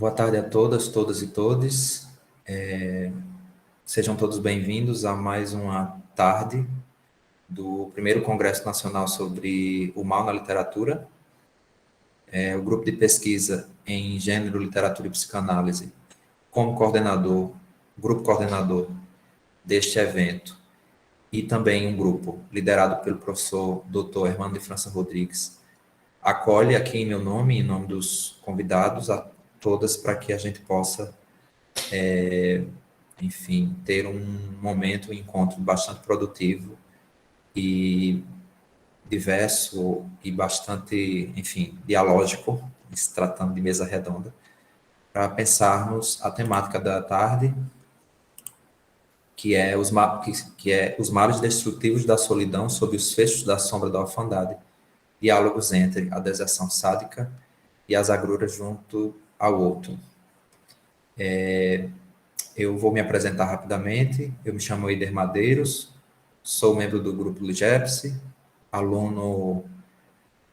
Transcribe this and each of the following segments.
Boa tarde a todas, todas e todes. Sejam todos bem-vindos a mais uma tarde do primeiro Congresso Nacional sobre o Mal na Literatura. O grupo de pesquisa em Gênero, Literatura e Psicanálise, como coordenador, grupo coordenador deste evento, e também um grupo liderado pelo professor Dr. Hermano de França Rodrigues, acolhe aqui em meu nome, em nome dos convidados, a todas, para que a gente possa enfim, ter um momento, um encontro bastante produtivo e diverso e bastante, enfim, dialógico, se tratando de mesa redonda, para pensarmos a temática da tarde, que é os males destrutivos da solidão sob os fechos da sombra da orfandade, diálogos entre a deserção sádica e as agruras junto ao outro. Eu vou me apresentar rapidamente. Eu me chamo Eider Madeiros, sou membro do grupo LIGEPSE, aluno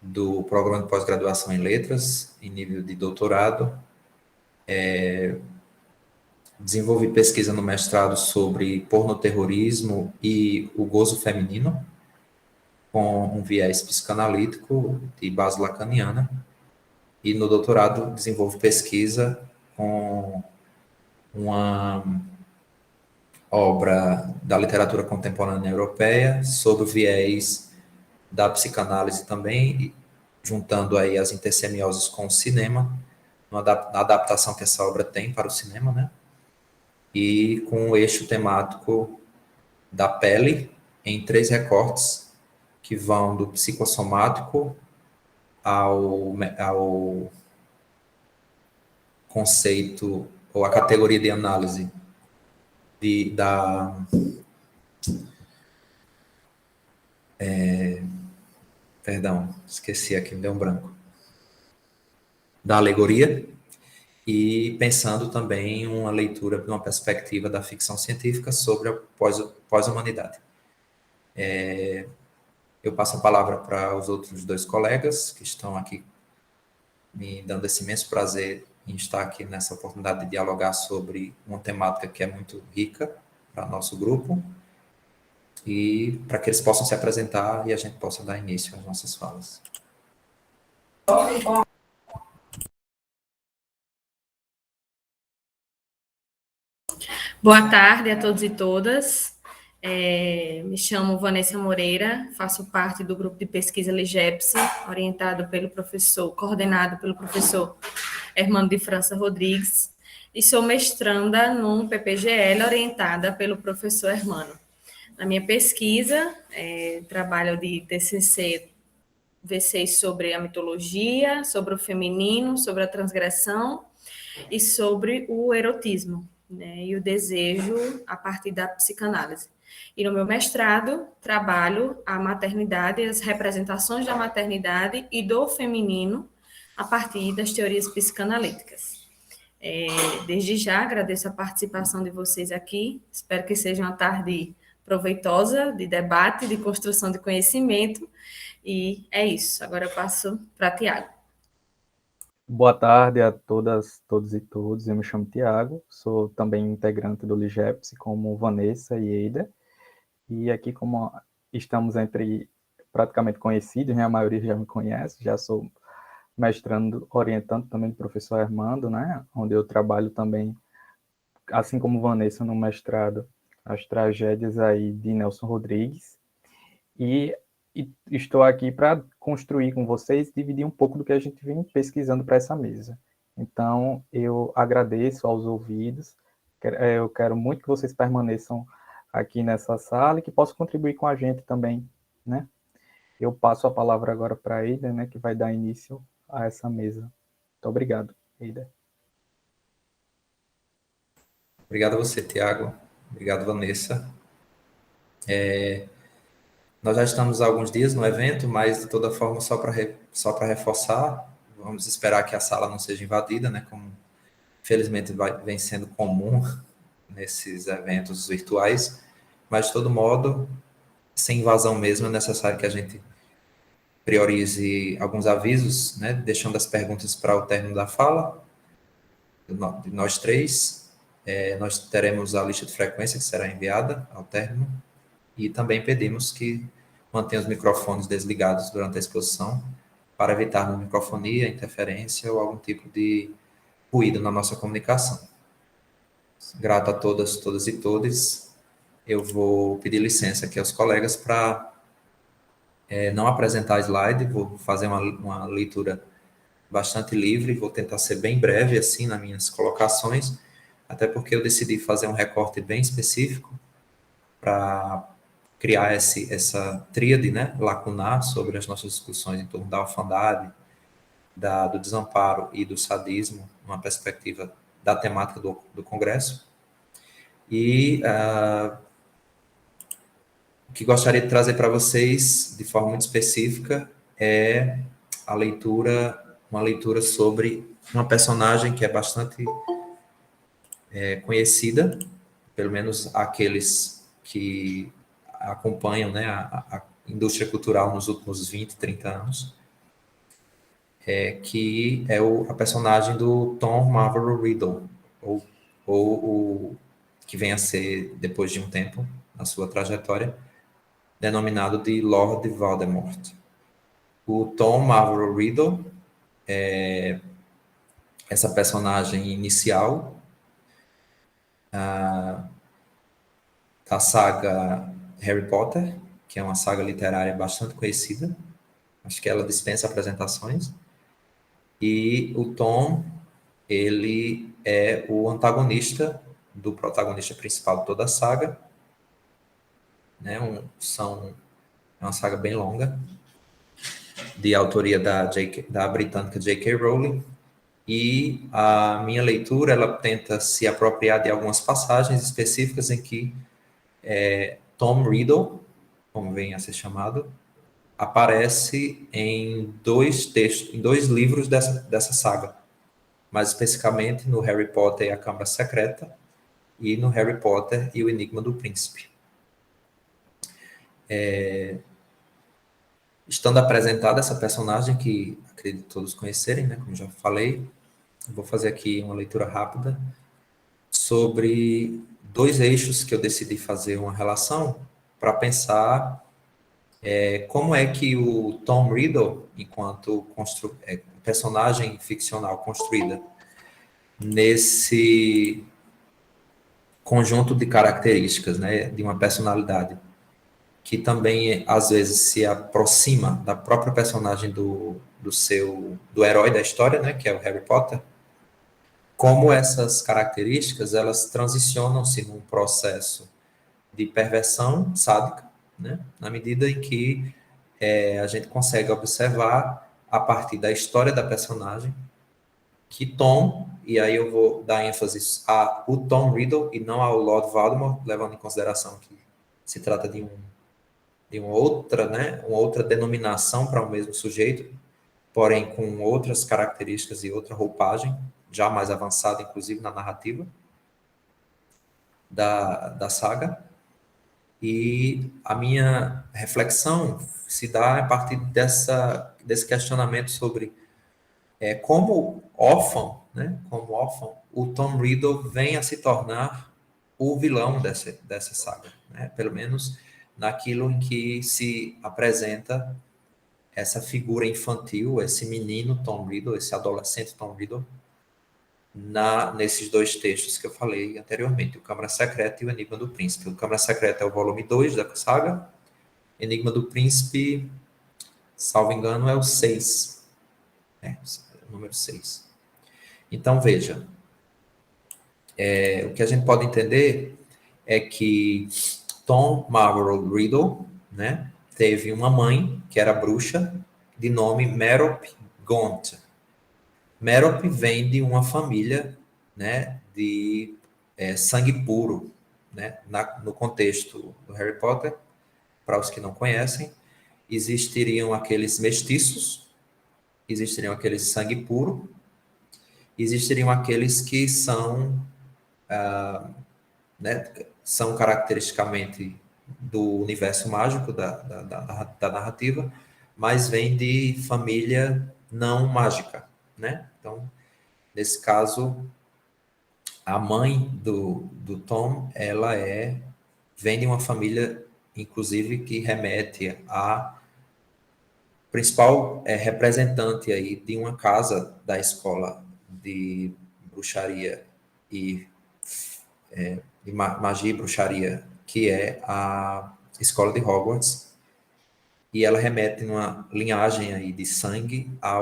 do programa de pós-graduação em letras, em nível de doutorado. Desenvolvi pesquisa no mestrado sobre pornoterrorismo e o gozo feminino, com um viés psicanalítico de base lacaniana. E no doutorado desenvolvo pesquisa com uma obra da literatura contemporânea europeia sobre o viés da psicanálise também, juntando aí as intersemioses com o cinema, na adaptação que essa obra tem para o cinema, né? E com o eixo temático da pele em 3 recortes que vão do psicossomático ao conceito ou a categoria de análise perdão, esqueci aqui, me deu um branco, da alegoria, e pensando também uma leitura de uma perspectiva da ficção científica sobre a pós-humanidade. Eu passo a palavra para os outros 2 colegas que estão aqui me dando esse imenso prazer em estar aqui nessa oportunidade de dialogar sobre uma temática que é muito rica para nosso grupo, e para que eles possam se apresentar e a gente possa dar início às nossas falas. Boa tarde a todos e todas. Me chamo Vanessa Moreira, faço parte do grupo de pesquisa LIGEPSE, coordenado pelo professor Hermano de França Rodrigues, e sou mestranda num PPGL orientada pelo professor Hermano. Na minha pesquisa, trabalho de TCC V6 sobre a mitologia, sobre o feminino, sobre a transgressão e sobre o erotismo, né, e o desejo a partir da psicanálise. E no meu mestrado, trabalho a maternidade, as representações da maternidade e do feminino a partir das teorias psicanalíticas. Desde já, agradeço a participação de vocês aqui, espero que seja uma tarde proveitosa, de debate, de construção de conhecimento, e é isso. Agora eu passo para Tiago. Boa tarde a todas, todos e todos. Eu me chamo Tiago, sou também integrante do LIGEPSE, como Vanessa e Eider. E aqui, como estamos entre praticamente conhecidos, né? A maioria já me conhece, já sou mestrando, orientando também do professor Armando, né? Onde eu trabalho também, assim como Vanessa, no mestrado, as tragédias aí de Nelson Rodrigues. E estou aqui para construir com vocês, dividir um pouco do que a gente vem pesquisando para essa mesa. Então, eu agradeço aos ouvidos, eu quero muito que vocês permaneçam aqui nessa sala e que possam contribuir com a gente também, né? Eu passo a palavra agora para a Eider, né, que vai dar início a essa mesa. Muito obrigado, Eider. Obrigado a você, Tiago. Obrigado, Vanessa. Nós já estamos há alguns dias no evento, mas, de toda forma, só para reforçar, vamos esperar que a sala não seja invadida, né, como, felizmente, vem sendo comum nesses eventos virtuais, mas, de todo modo, sem invasão mesmo, é necessário que a gente priorize alguns avisos, né, deixando as perguntas para o término da fala, de nós três. Nós teremos a lista de frequência que será enviada ao término, e também pedimos que mantenha os microfones desligados durante a exposição, para evitar microfonia, interferência ou algum tipo de ruído na nossa comunicação. Grato a todas e todos. Eu vou pedir licença aqui aos colegas para não apresentar slide, vou fazer uma leitura bastante livre, vou tentar ser bem breve assim nas minhas colocações, até porque eu decidi fazer um recorte bem específico para criar essa tríade, né, lacunar sobre as nossas discussões em torno da orfandade, do desamparo e do sadismo, uma perspectiva da temática do Congresso. E o que gostaria de trazer para vocês, de forma muito específica, é uma leitura sobre uma personagem que é bastante conhecida, pelo menos aqueles que acompanham, né, a indústria cultural nos últimos 20, 30 anos, que é a personagem do Tom Marlborough Riddle, ou o que vem a ser, depois de um tempo, na sua trajetória, denominado de Lord Voldemort. O Tom Marlborough Riddle é essa personagem inicial da saga Harry Potter, que é uma saga literária bastante conhecida. Acho que ela dispensa apresentações. E o Tom, ele é o antagonista do protagonista principal de toda a saga. Né? É uma saga bem longa, de autoria da britânica J.K. Rowling. E a minha leitura, ela tenta se apropriar de algumas passagens específicas em que Tom Riddle, como vem a ser chamado, aparece em dois livros dessa saga, mais especificamente no Harry Potter e a Câmara Secreta e no Harry Potter e o Enigma do Príncipe. Estando apresentada essa personagem, que acredito todos conhecerem, né, como já falei, vou fazer aqui uma leitura rápida sobre dois eixos que eu decidi fazer uma relação para pensar como é que o Tom Riddle, enquanto personagem ficcional construída nesse conjunto de características, né, de uma personalidade que também às vezes se aproxima da própria personagem do herói da história, né, que é o Harry Potter, como essas características elas transicionam-se num processo de perversão sádica, né, na medida em que a gente consegue observar a partir da história da personagem que Tom, e aí eu vou dar ênfase ao Tom Riddle e não ao Lord Voldemort, levando em consideração que se trata de uma outra denominação para o mesmo sujeito, porém com outras características e outra roupagem, já mais avançada, inclusive, na narrativa da saga. E a minha reflexão se dá a partir desse questionamento sobre como órfão, né, o Tom Riddle vem a se tornar o vilão dessa saga, né, pelo menos naquilo em que se apresenta essa figura infantil, esse menino Tom Riddle, esse adolescente Tom Riddle, nesses dois textos que eu falei anteriormente, o Câmara Secreta e o Enigma do Príncipe. O Câmara Secreta é o volume 2 da saga, Enigma do Príncipe, salvo engano, é o 6. O número 6. Então, veja, o que a gente pode entender é que Tom Marlborough Riddle, né, teve uma mãe que era bruxa, de nome Merope Gaunt. Merope vem de uma família, né, de sangue puro, né, no contexto do Harry Potter. Para os que não conhecem, existiriam aqueles mestiços, existiriam aqueles sangue puro, existiriam aqueles que são são caracteristicamente do universo mágico da narrativa, mas vêm de família não mágica, né? Então, nesse caso, a mãe do Tom, ela vem de uma família, inclusive, que remete a principal representante aí de uma casa da escola de bruxaria e de magia e bruxaria, que é a escola de Hogwarts, e ela remete numa linhagem aí de sangue a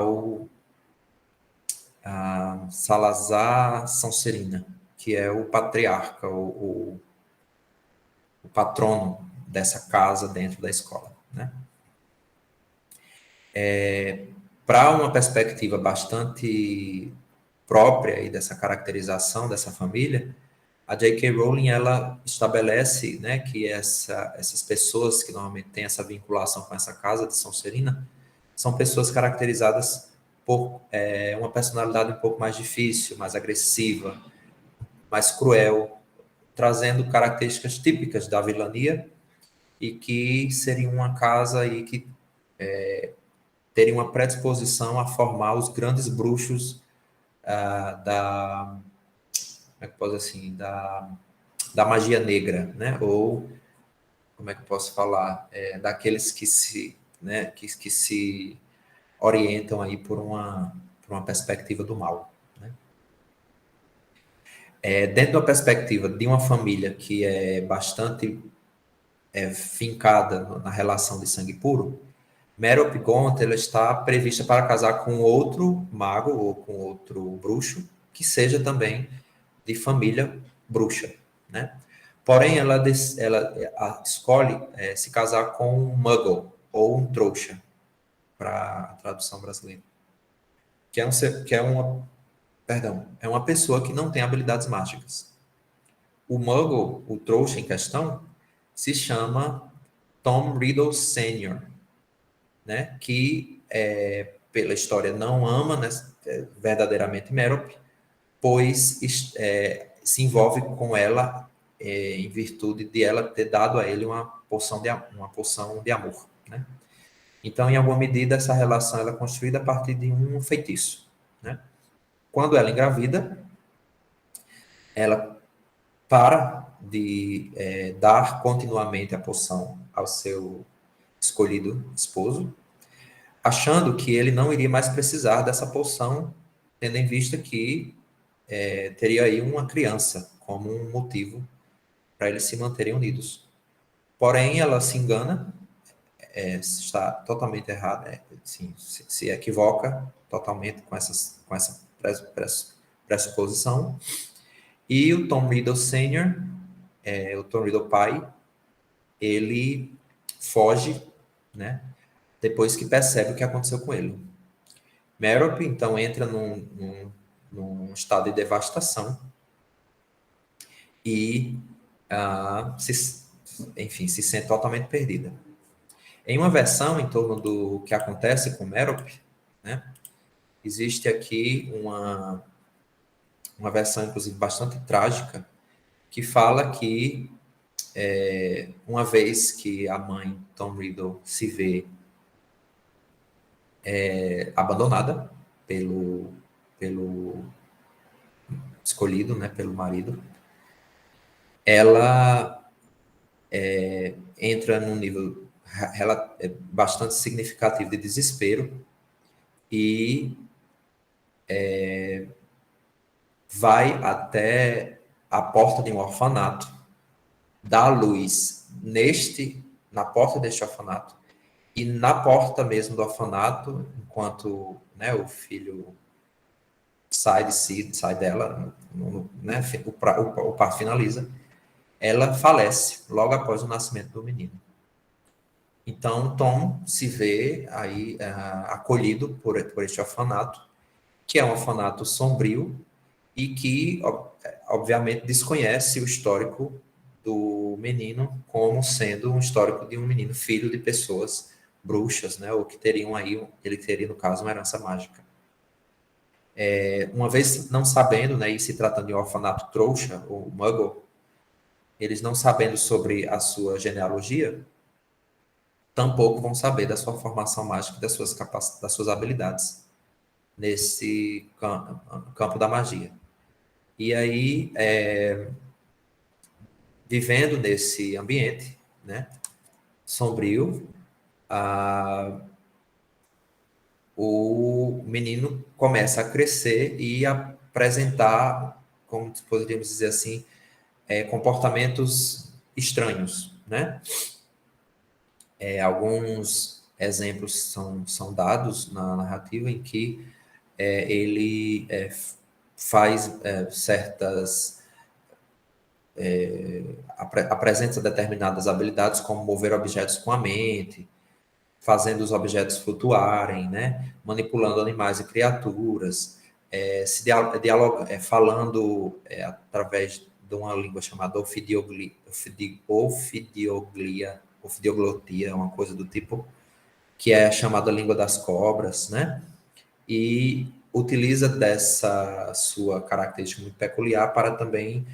Salazar Sonserina, que é o patriarca, o patrono dessa casa dentro da escola, né? Para uma perspectiva bastante própria aí dessa caracterização dessa família, a J.K. Rowling, ela estabelece, né, que essas pessoas que normalmente têm essa vinculação com essa casa de Sonserina são pessoas caracterizadas por uma personalidade um pouco mais difícil, mais agressiva, mais cruel, trazendo características típicas da vilania e que seria uma casa aí que teria uma predisposição a formar os grandes bruxos como é que posso assim, da magia negra, né? Ou como é que eu posso falar, daqueles que se, né, que se orientam aí por uma perspectiva do mal, né? Dentro da perspectiva de uma família que é bastante fincada na relação de sangue puro, Merope Gaunt, ela está prevista para casar com outro mago ou com outro bruxo que seja também de família bruxa, né? Porém, ela escolhe se casar com um muggle ou um trouxa, para a tradução brasileira, é uma pessoa que não tem habilidades mágicas. O muggle, o trouxa em questão, se chama Tom Riddle Sr., né? Que pela história não ama, né, verdadeiramente Merope, pois se envolve com ela em virtude de ela ter dado a ele uma poção de amor, né? Então, em alguma medida, essa relação ela é construída a partir de um feitiço, né? Quando ela engravida, ela para de dar continuamente a poção ao seu escolhido esposo, achando que ele não iria mais precisar dessa poção, tendo em vista que teria aí uma criança como um motivo para eles se manterem unidos. Porém, ela se engana, está totalmente errada, se equivoca totalmente com essa pressuposição. E o Tom Riddle Sr., o Tom Riddle pai, ele foge, né, depois que percebe o que aconteceu com ele. Merope, então, entra num estado de devastação e, se sente totalmente perdida. Em uma versão em torno do que acontece com Merope, né, existe aqui uma versão, inclusive, bastante trágica, que fala que uma vez que a mãe Tom Riddle se vê abandonada pelo escolhido, né, pelo marido, ela entra num nível bastante significativo de desespero e vai até a porta de um orfanato, dá luz na porta deste orfanato e na porta mesmo do orfanato, enquanto, né, o filho sai dela, né, o parto finaliza, ela falece logo após o nascimento do menino. Então, Tom se vê aí acolhido por este orfanato, que é um orfanato sombrio e que, obviamente, desconhece o histórico do menino como sendo um histórico de um menino filho de pessoas bruxas, né, ou que teriam aí, ele teria, no caso, uma herança mágica. Uma vez não sabendo, né, e se tratando de um orfanato trouxa, ou muggle, eles não sabendo sobre a sua genealogia, tampouco vão saber da sua formação mágica e das suas habilidades nesse campo da magia. E aí, vivendo nesse ambiente, né, sombrio, o menino começa a crescer e apresentar, como poderíamos dizer assim, comportamentos estranhos, né? Alguns exemplos são dados na narrativa em que ele faz certas... apresenta determinadas habilidades, como mover objetos com a mente, fazendo os objetos flutuarem, né? Manipulando animais e criaturas, falando através de uma língua chamada ofidioglotia, uma coisa do tipo, que é a chamada língua das cobras, né? E utiliza dessa sua característica muito peculiar para também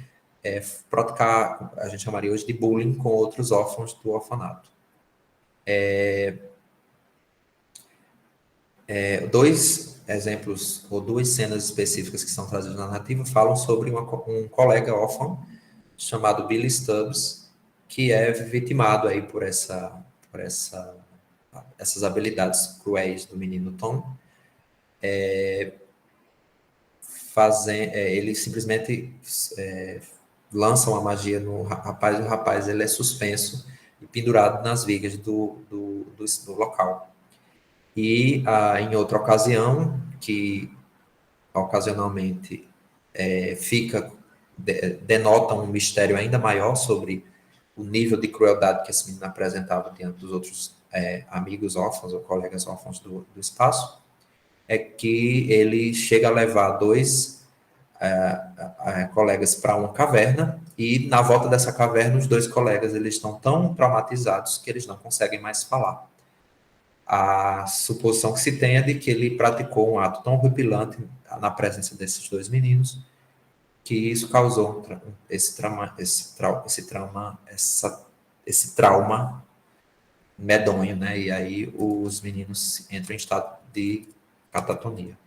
praticar, a gente chamaria hoje de bullying com outros órfãos do orfanato. Dois exemplos, ou duas cenas específicas que são trazidas na narrativa, falam sobre um colega órfão chamado Billy Stubbs, que é vitimado aí por essas habilidades cruéis do menino Tom. Ele simplesmente lança uma magia no rapaz, e o rapaz ele é suspenso e pendurado nas vigas do local. E em outra ocasião, que ocasionalmente denota um mistério ainda maior sobre o nível de crueldade que esse menino apresentava diante dos outros amigos órfãos ou colegas órfãos do espaço, é que ele chega a levar dois colegas para uma caverna, e na volta dessa caverna os dois colegas eles estão tão traumatizados que eles não conseguem mais falar. A suposição que se tem é de que ele praticou um ato tão horripilante na presença desses dois meninos que isso causou esse trauma medonho, né? E aí os meninos entram em estado de catatonia.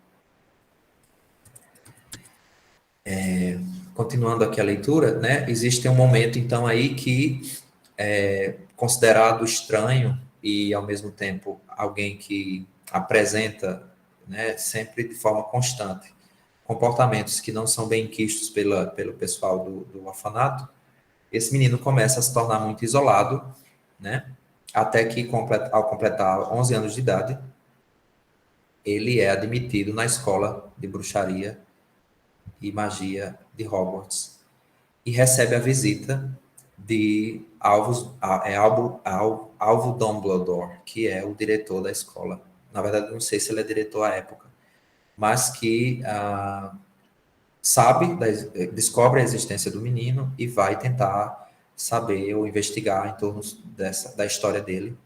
Continuando aqui a leitura, né? Existe um momento, então, aí que é considerado estranho e, ao mesmo tempo, alguém que apresenta, né, sempre de forma constante, comportamentos que não são bem quistos pelo pessoal do orfanato. Esse menino começa a se tornar muito isolado, né? Até que, ao completar 11 anos de idade, ele é admitido na escola de bruxaria e magia de Hogwarts e recebe a visita de Alvo Dumbledore, que é o diretor da escola. Na verdade, não sei se ele é diretor à época, mas que descobre a existência do menino e vai tentar saber ou investigar em torno da história dele,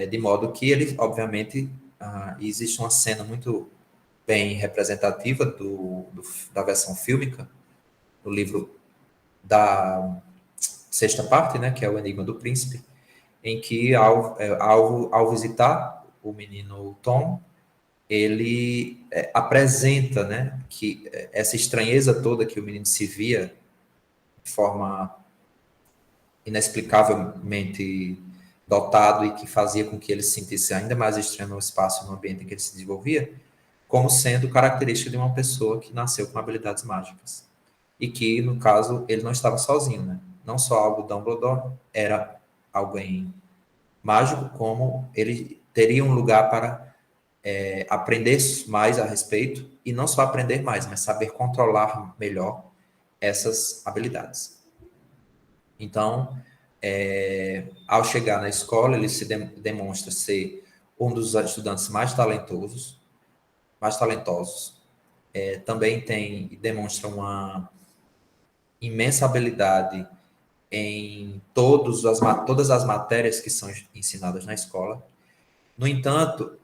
de modo que ele, obviamente, existe uma cena muito bem representativa da versão fílmica, do livro da sexta parte, né, que é o Enigma do Príncipe, em que, ao visitar o menino Tom, ele apresenta, né, que essa estranheza toda que o menino se via de forma inexplicavelmente dotado e que fazia com que ele se sentisse ainda mais estranho no espaço e no ambiente em que ele se desenvolvia, como sendo característica de uma pessoa que nasceu com habilidades mágicas. E que, no caso, ele não estava sozinho, né? Não só algo Dumbledore era alguém mágico, como ele teria um lugar para aprender mais a respeito, e não só aprender mais, mas saber controlar melhor essas habilidades. Então, ao chegar na escola, ele se demonstra ser um dos estudantes mais talentosos. Também demonstra uma imensa habilidade em todas as matérias que são ensinadas na escola. No entanto,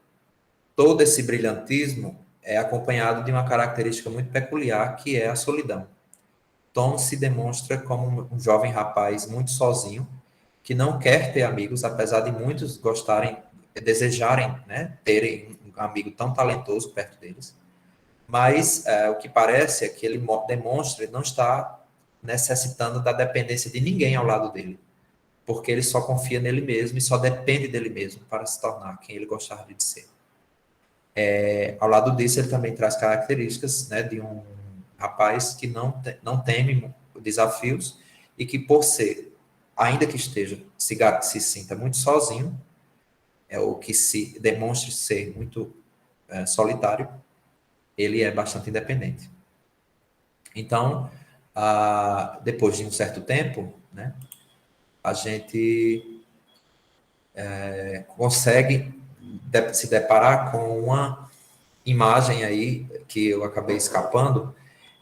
todo esse brilhantismo é acompanhado de uma característica muito peculiar, que é a solidão. Tom se demonstra como um jovem rapaz muito sozinho, que não quer ter amigos, apesar de muitos desejarem, né, terem um amigo tão talentoso perto deles, mas o que parece é que ele demonstra ele não está necessitando da dependência de ninguém ao lado dele, porque ele só confia nele mesmo e só depende dele mesmo para se tornar quem ele gostava de ser. Ao lado disso, ele também traz características, né, de um rapaz que não teme desafios e que, por ser, ainda que esteja, se sinta muito sozinho, ou que se demonstre ser muito solitário, ele é bastante independente. Então, depois de um certo tempo, né, a gente consegue se deparar com uma imagem aí que eu acabei escapando,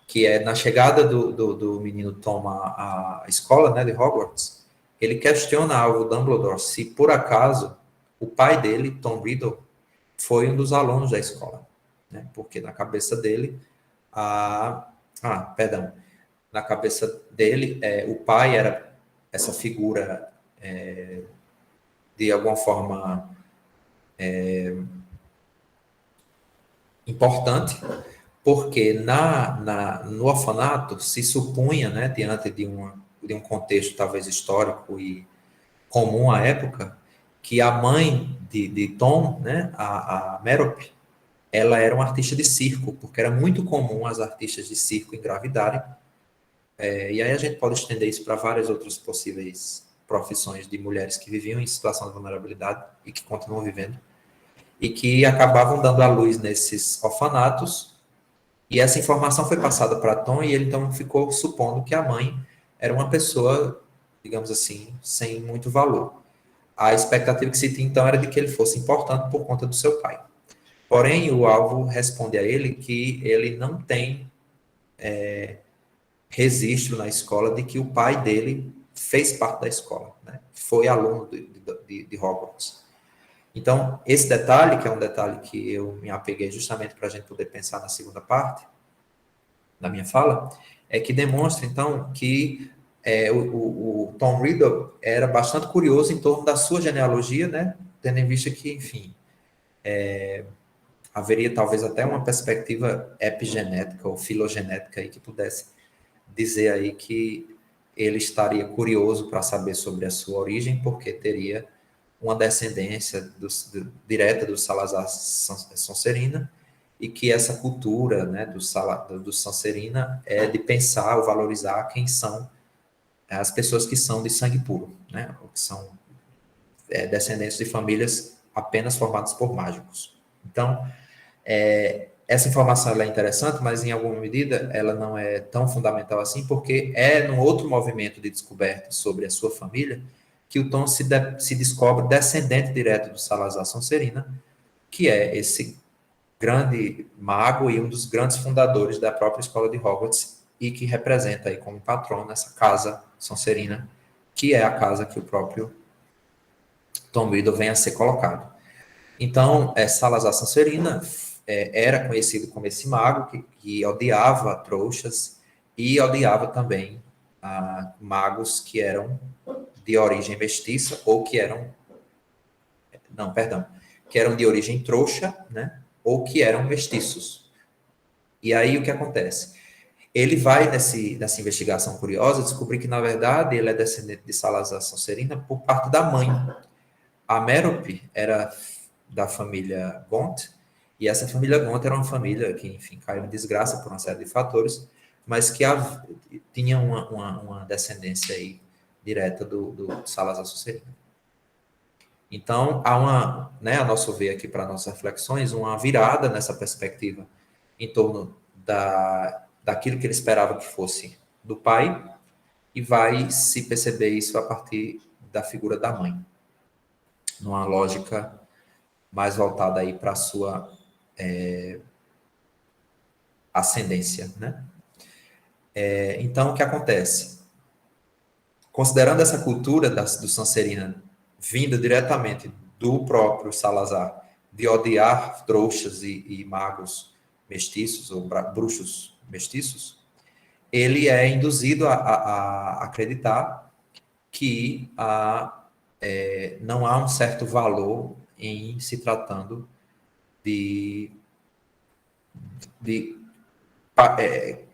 que é na chegada do menino Tom à escola, né, de Hogwarts. Ele questiona o Dumbledore se, por acaso, o pai dele, Tom Riddle, foi um dos alunos da escola, né? Porque na cabeça dele, na cabeça dele, o pai era essa figura, de alguma forma, importante, porque no orfanato se supunha, né, diante de um contexto talvez histórico e comum à época, que a mãe de Tom, né, a Merope, ela era uma artista de circo, porque era muito comum as artistas de circo engravidarem. E aí a gente pode estender isso para várias outras possíveis profissões de mulheres que viviam em situação de vulnerabilidade e que continuam vivendo, e que acabavam dando à luz nesses orfanatos. E essa informação foi passada para Tom e ele então ficou supondo que a mãe era uma pessoa, digamos assim, sem muito valor. A expectativa que se tinha então era de que ele fosse importante por conta do seu pai. Porém, o alvo responde a ele que ele não tem registro na escola de que o pai dele fez parte da escola, né? Foi aluno de Hogwarts. Então, esse detalhe, que é um detalhe que eu me apeguei justamente para a gente poder pensar na segunda parte da minha fala, é que demonstra, então, que o Tom Riddle era bastante curioso em torno da sua genealogia, né? Tendo em vista que, enfim, haveria talvez até uma perspectiva epigenética ou filogenética aí que pudesse dizer aí que ele estaria curioso para saber sobre a sua origem, porque teria uma descendência direta do Salazar Sonserina, e que essa cultura, né, do Sonserina é de pensar ou valorizar quem são as pessoas que são de sangue puro, né, ou que são descendentes de famílias apenas formadas por mágicos. Então, essa informação ela é interessante, mas em alguma medida ela não é tão fundamental assim, porque é num outro movimento de descoberta sobre a sua família que o Tom se descobre descendente direto do Salazar Sonserina, que é esse grande mago e um dos grandes fundadores da própria escola de Hogwarts e que representa aí como patrono essa casa Sonserina, que é a casa que o próprio Tom Riddle vem a ser colocado. Então, Salazar Sonserina era conhecido como esse mago que odiava trouxas e odiava também magos que eram de origem mestiça ou que eram de origem trouxa, né? Ou que eram mestiços. E aí o que acontece? Ele vai nessa investigação curiosa descobrir que, na verdade, ele é descendente de Salazar Sonserina por parte da mãe. A Merope era da família Gaunt, e essa família Gaunt era uma família que, enfim, caiu em desgraça por uma série de fatores, mas que tinha uma descendência aí direta do Salazar Sonserina. Então, há a nosso ver aqui para nossas reflexões, uma virada nessa perspectiva em torno daquilo que ele esperava que fosse do pai, e vai se perceber isso a partir da figura da mãe, numa lógica mais voltada aí para a sua ascendência, né? Então, o que acontece? Considerando essa cultura do Sonserina vinda diretamente do próprio Salazar, de odiar trouxas e magos mestiços, ou bruxos mestiços, ele é induzido a acreditar que não há um certo valor em se tratando de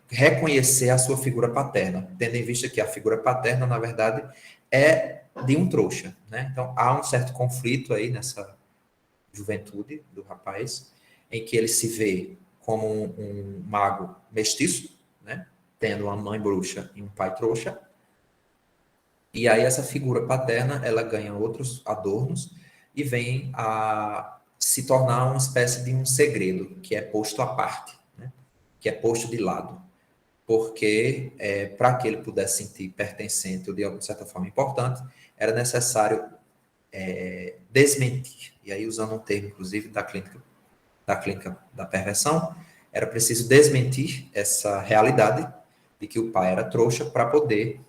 reconhecer a sua figura paterna, tendo em vista que a figura paterna, na verdade, é de um trouxa, né? Então, há um certo conflito aí nessa juventude do rapaz, em que ele se vê como um mago mestiço, né? Tendo uma mãe bruxa e um pai trouxa. E aí essa figura paterna, ela ganha outros adornos e vem a se tornar uma espécie de um segredo, que é posto à parte, né? Que é posto de lado. Porque para que ele pudesse sentir pertencente ou de alguma certa forma importante, era necessário desmentir. E aí, usando um termo, inclusive, da clínica da perversão, era preciso desmentir essa realidade de que o pai era trouxa para poder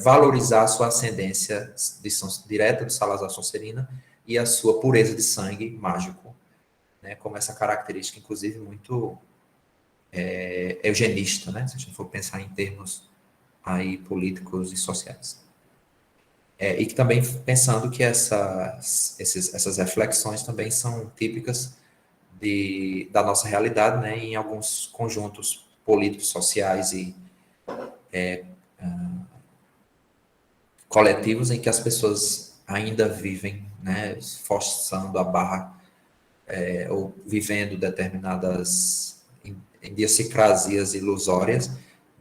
valorizar a sua ascendência direta de Salazar Sonserina e a sua pureza de sangue mágico, né, como essa característica, inclusive, muito eugenista, né, se a gente for pensar em termos aí políticos e sociais. E que também pensando que essas reflexões também são típicas da nossa realidade, né, em alguns conjuntos políticos, sociais e coletivos em que as pessoas ainda vivem, né, forçando a barra ou vivendo determinadas idiosincrasias ilusórias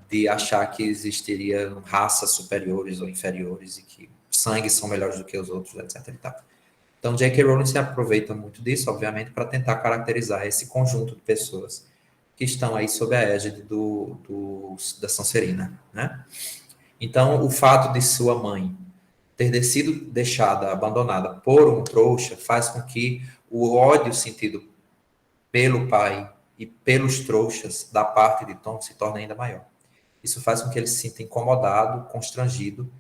de achar que existiriam raças superiores ou inferiores e que sangues são melhores do que os outros, etc. E tal. Então, J.K. Rowling se aproveita muito disso, obviamente, para tentar caracterizar esse conjunto de pessoas que estão aí sob a égide da Sonserina, né? Então, o fato de sua mãe ter sido deixada, abandonada por um trouxa, faz com que o ódio sentido pelo pai e pelos trouxas da parte de Tom se torne ainda maior. Isso faz com que ele se sinta incomodado, constrangido,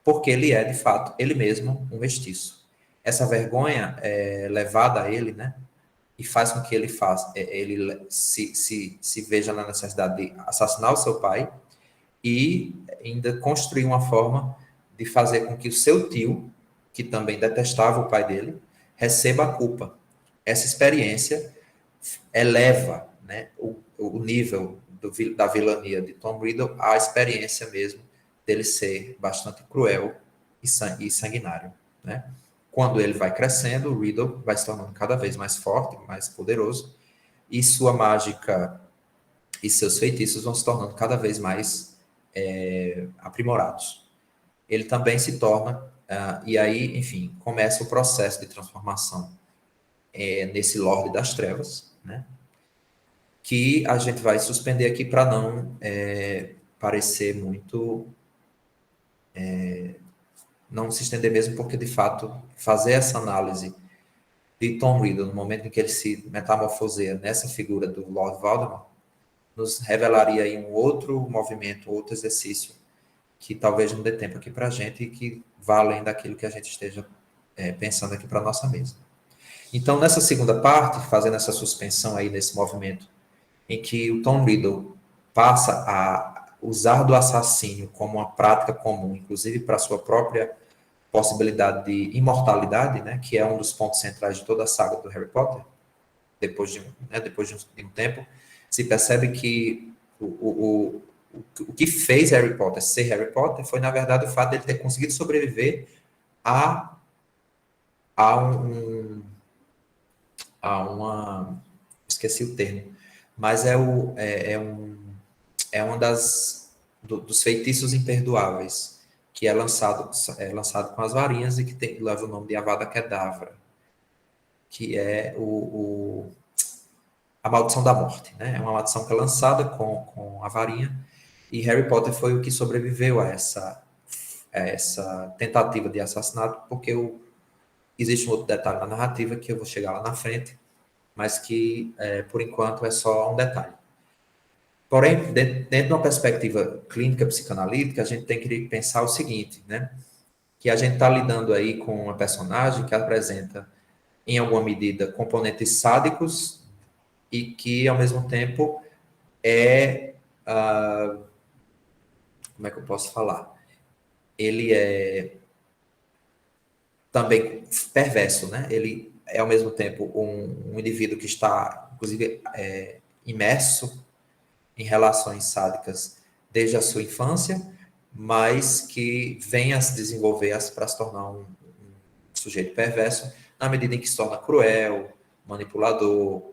porque ele é, de fato, ele mesmo, um mestiço. Essa vergonha é levada a ele, né? E faz com que ele se veja na necessidade de assassinar o seu pai e ainda construir uma forma de fazer com que o seu tio, que também detestava o pai dele, receba a culpa. Essa experiência eleva, né, o nível da vilania de Tom Riddle à experiência mesmo dele ser bastante cruel e sanguinário, né? Quando ele vai crescendo, o Riddle vai se tornando cada vez mais forte, mais poderoso, e sua mágica e seus feitiços vão se tornando cada vez mais aprimorados. Ele também se torna, e aí, enfim, começa o processo de transformação nesse Lorde das Trevas, né? Que a gente vai suspender aqui para não parecer muito... não se estender mesmo, porque, de fato, fazer essa análise de Tom Riddle no momento em que ele se metamorfoseia nessa figura do Lord Voldemort, nos revelaria aí um outro movimento, outro exercício, que talvez não dê tempo aqui para a gente e que vá além daquilo que a gente esteja pensando aqui para a nossa mesa. Então, nessa segunda parte, fazendo essa suspensão aí nesse movimento, em que o Tom Riddle passa a usar do assassínio como uma prática comum, inclusive para a sua própria possibilidade de imortalidade, né, que é um dos pontos centrais de toda a saga do Harry Potter, depois de um tempo, se percebe que o que fez Harry Potter ser Harry Potter foi, na verdade, o fato de ele ter conseguido sobreviver a uma... esqueci o termo, mas é uma dos feitiços imperdoáveis, que é lançado com as varinhas e que leva o nome de Avada Kedavra, que é a maldição da morte, né? É uma maldição que é lançada com a varinha, e Harry Potter foi o que sobreviveu a essa tentativa de assassinato, porque existe um outro detalhe na narrativa que eu vou chegar lá na frente, mas que, por enquanto, é só um detalhe. Porém, dentro de uma perspectiva clínica psicanalítica, a gente tem que pensar o seguinte, né? Que a gente está lidando aí com uma personagem que apresenta, em alguma medida, componentes sádicos e que, ao mesmo tempo, como é que eu posso falar? Ele é também perverso, né? Ele é, ao mesmo tempo, um indivíduo que está, inclusive, imerso em relações sádicas desde a sua infância, mas que vem a se desenvolver para se tornar um sujeito perverso na medida em que se torna cruel, manipulador,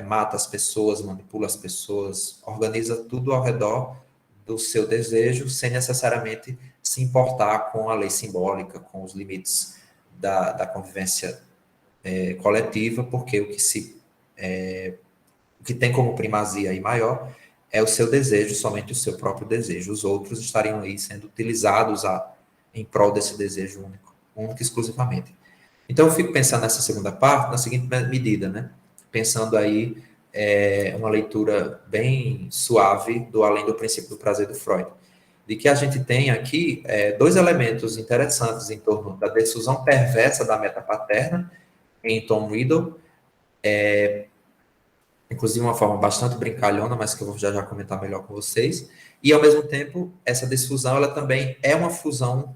mata as pessoas, manipula as pessoas, organiza tudo ao redor do seu desejo, sem necessariamente se importar com a lei simbólica, com os limites da convivência coletiva, porque o que tem como primazia e maior é o seu desejo, somente o seu próprio desejo. Os outros estariam aí sendo utilizados em prol desse desejo único e exclusivamente. Então, eu fico pensando nessa segunda parte, na seguinte medida, né? Pensando aí uma leitura bem suave do Além do Princípio do Prazer do Freud, de que a gente tem aqui dois elementos interessantes em torno da difusão perversa da meta paterna em Tom Riddle, inclusive uma forma bastante brincalhona, mas que eu vou já comentar melhor com vocês, e ao mesmo tempo, essa difusão, ela também é uma fusão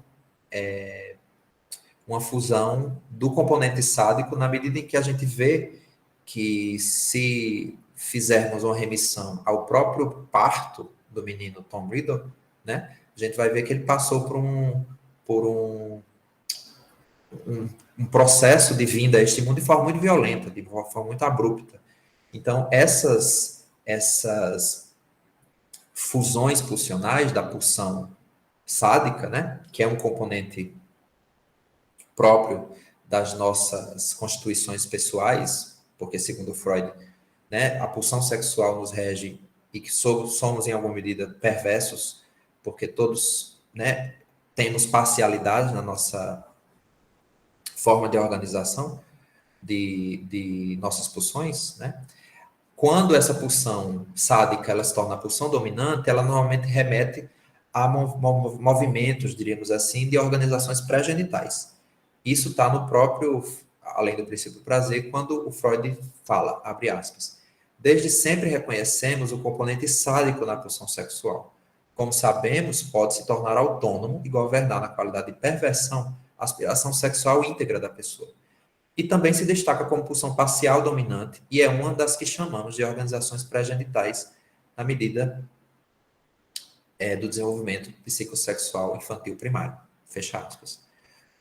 do componente sádico, na medida em que a gente vê que se fizermos uma remissão ao próprio parto do menino Tom Riddle, né, a gente vai ver que ele passou por um processo de vinda a este mundo de forma muito violenta, de forma muito abrupta. Então, essas fusões pulsionais da pulsão sádica, né, que é um componente próprio das nossas constituições pessoais, porque, segundo Freud, né, a pulsão sexual nos rege e que somos, em alguma medida, perversos, porque todos, né, temos parcialidade na nossa forma de organização de nossas pulsões, né? Quando essa pulsão sádica ela se torna a pulsão dominante, ela normalmente remete a movimentos, diríamos assim, de organizações pré-genitais. Isso está no próprio, além do princípio do prazer, quando o Freud fala, abre aspas, desde sempre reconhecemos o componente sádico na pulsão sexual. Como sabemos, pode se tornar autônomo e governar na qualidade de perversão a aspiração sexual íntegra da pessoa. E também se destaca como pulsão parcial dominante e é uma das que chamamos de organizações pré-genitais na medida do desenvolvimento psicossexual infantil primário. Fecha aspas.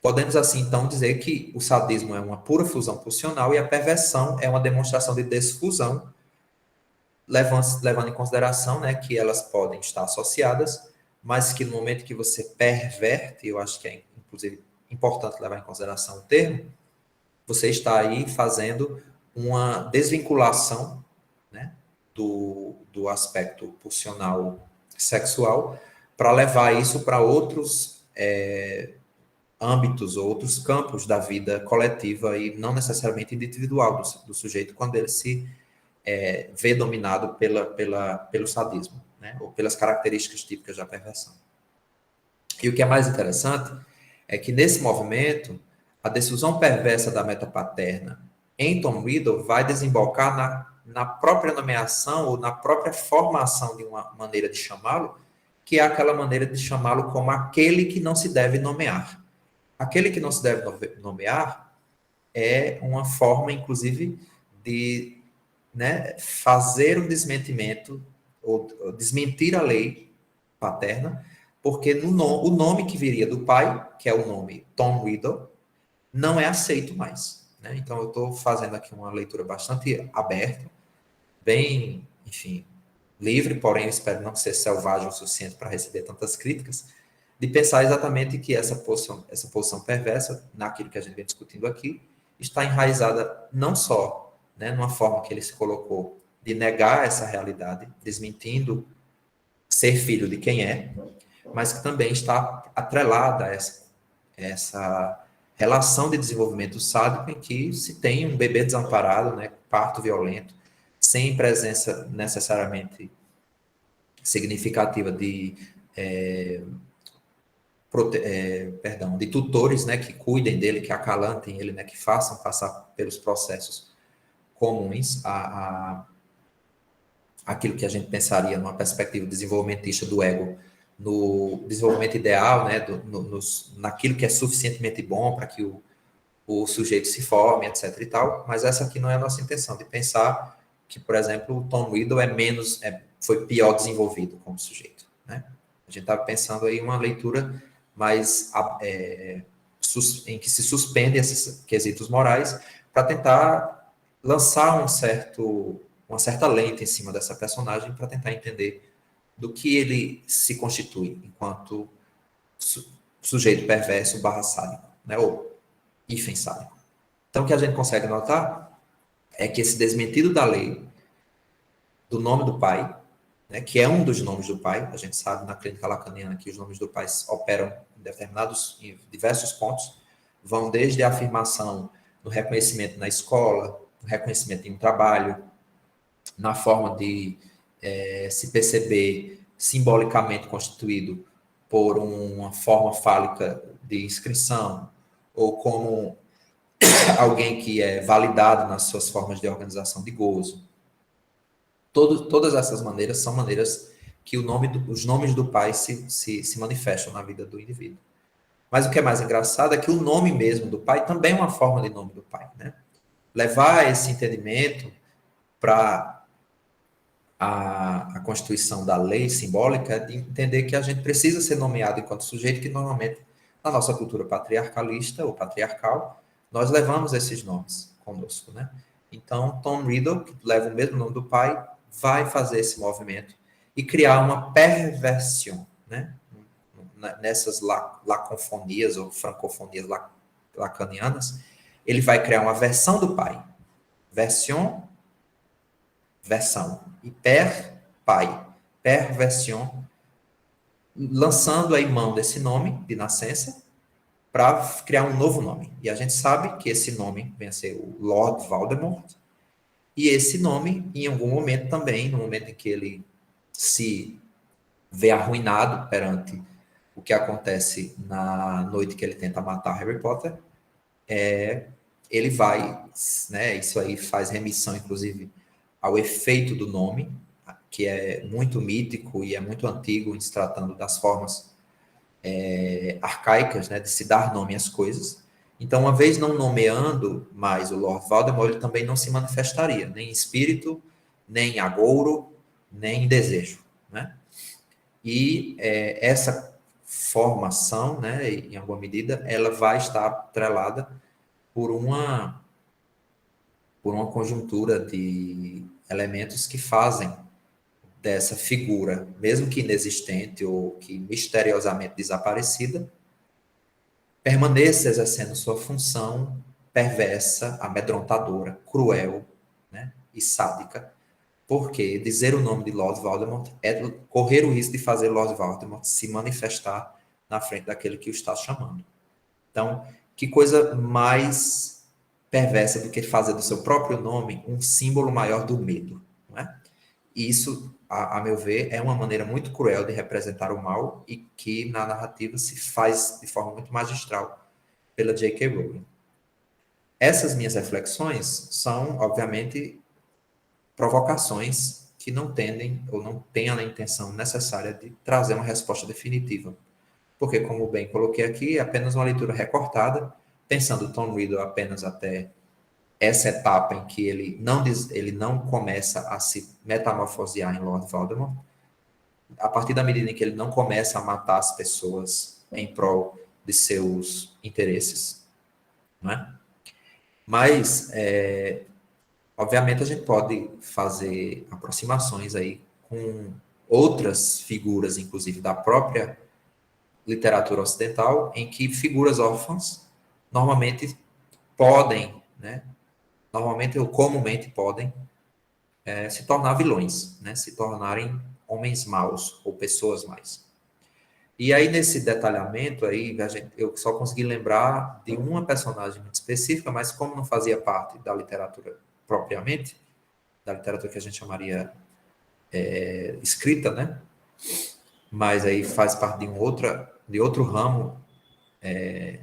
Podemos, assim, então, dizer que o sadismo é uma pura fusão pulsional e a perversão é uma demonstração de desfusão, levando em consideração, né, que elas podem estar associadas, mas que no momento que você perverte, eu acho que é, inclusive, importante levar em consideração o termo, você está aí fazendo uma desvinculação, né, do aspecto pulsional sexual para levar isso para outros âmbitos, outros campos da vida coletiva e não necessariamente individual do sujeito, quando ele se vê dominado pelo sadismo, né, ou pelas características típicas da perversão. E o que é mais interessante é que nesse movimento, a difusão perversa da meta paterna em Tom Riddle vai desembocar na própria nomeação ou na própria formação de uma maneira de chamá-lo, que é aquela maneira de chamá-lo como aquele que não se deve nomear. Aquele que não se deve nomear é uma forma, inclusive, de, né, fazer o desmentimento ou desmentir a lei paterna, porque o nome que viria do pai, que é o nome Tom Riddle, não é aceito mais, né? Então, eu estou fazendo aqui uma leitura bastante aberta, bem, enfim, livre, porém, eu espero não ser selvagem o suficiente para receber tantas críticas, de pensar exatamente que essa posição perversa, naquilo que a gente vem discutindo aqui, está enraizada não só, né, numa forma que ele se colocou de negar essa realidade, desmentindo ser filho de quem é, mas que também está atrelada a essa relação de desenvolvimento sádico em que se tem um bebê desamparado, né, parto violento, sem presença necessariamente significativa de tutores, né, que cuidem dele, que acalantem ele, né, que façam passar pelos processos comuns aquilo que a gente pensaria numa perspectiva desenvolvimentista do ego, no desenvolvimento ideal, né, naquilo que é suficientemente bom para que o sujeito se forme, etc. e tal, mas essa aqui não é a nossa intenção, de pensar que, por exemplo, o Tom Riddle foi pior desenvolvido como sujeito, né? A gente estava pensando aí uma leitura mais em que se suspende esses quesitos morais para tentar lançar uma certa lente em cima dessa personagem para tentar entender do que ele se constitui enquanto sujeito perverso barra sádico, né? Ou hífen sádico. Então, o que a gente consegue notar é que esse desmentido da lei do nome do pai, né, que é um dos nomes do pai, a gente sabe na clínica lacaniana que os nomes do pai operam em diversos pontos, vão desde a afirmação no reconhecimento na escola, no reconhecimento em um trabalho, na forma de se perceber simbolicamente constituído por uma forma fálica de inscrição, ou como alguém que é validado nas suas formas de organização de gozo. Todas essas maneiras são maneiras que os nomes do pai se manifestam na vida do indivíduo. Mas o que é mais engraçado é que o nome mesmo do pai também é uma forma de nome do pai, né? Levar esse entendimento para a constituição da lei simbólica, de entender que a gente precisa ser nomeado enquanto sujeito, que normalmente, na nossa cultura patriarcalista ou patriarcal, nós levamos esses nomes conosco, né? Então, Tom Riddle, que leva o mesmo nome do pai, vai fazer esse movimento e criar uma perversão, né? Nessas laconfonias ou francofonias lacanianas, ele vai criar uma versão do pai. Versão, e pai. Perversão, lançando aí mão desse nome de nascença para criar um novo nome. E a gente sabe que esse nome vem a ser o Lord Voldemort, e esse nome, em algum momento também, no momento em que ele se vê arruinado perante o que acontece na noite que ele tenta matar Harry Potter, ele vai, né, isso aí faz remissão, inclusive, ao efeito do nome, que é muito mítico e é muito antigo, em se tratando das formas arcaicas, né, de se dar nome às coisas. Então, uma vez não nomeando mais o Lord Voldemort, ele também não se manifestaria, nem em espírito, nem em agouro, nem em desejo, né? E essa formação, né, em alguma medida, ela vai estar atrelada por uma conjuntura de elementos que fazem dessa figura, mesmo que inexistente ou que misteriosamente desaparecida, permaneça exercendo sua função perversa, amedrontadora, cruel, né, e sádica, porque dizer o nome de Lord Voldemort é correr o risco de fazer Lord Voldemort se manifestar na frente daquele que o está chamando. Então, que coisa mais perversa do que fazer do seu próprio nome um símbolo maior do medo, não é? E isso, a meu ver, é uma maneira muito cruel de representar o mal e que na narrativa se faz de forma muito magistral pela J.K. Rowling. Essas minhas reflexões são, obviamente, provocações que não tendem ou não têm a intenção necessária de trazer uma resposta definitiva. Porque, como bem coloquei aqui, é apenas uma leitura recortada, pensando Tom Riddle apenas até essa etapa em que ele não começa a se metamorfosear em Lord Voldemort, a partir da medida em que ele não começa a matar as pessoas em prol de seus interesses, não é? Mas, obviamente, a gente pode fazer aproximações aí com outras figuras, inclusive da própria literatura ocidental, em que figuras órfãs normalmente podem, né, normalmente ou comumente podem se tornar vilões, né, se tornarem homens maus ou pessoas más. E aí, nesse detalhamento aí, eu só consegui lembrar de uma personagem muito específica, mas como não fazia parte da literatura propriamente, da literatura que a gente chamaria escrita, né? Mas aí faz parte de outro ramo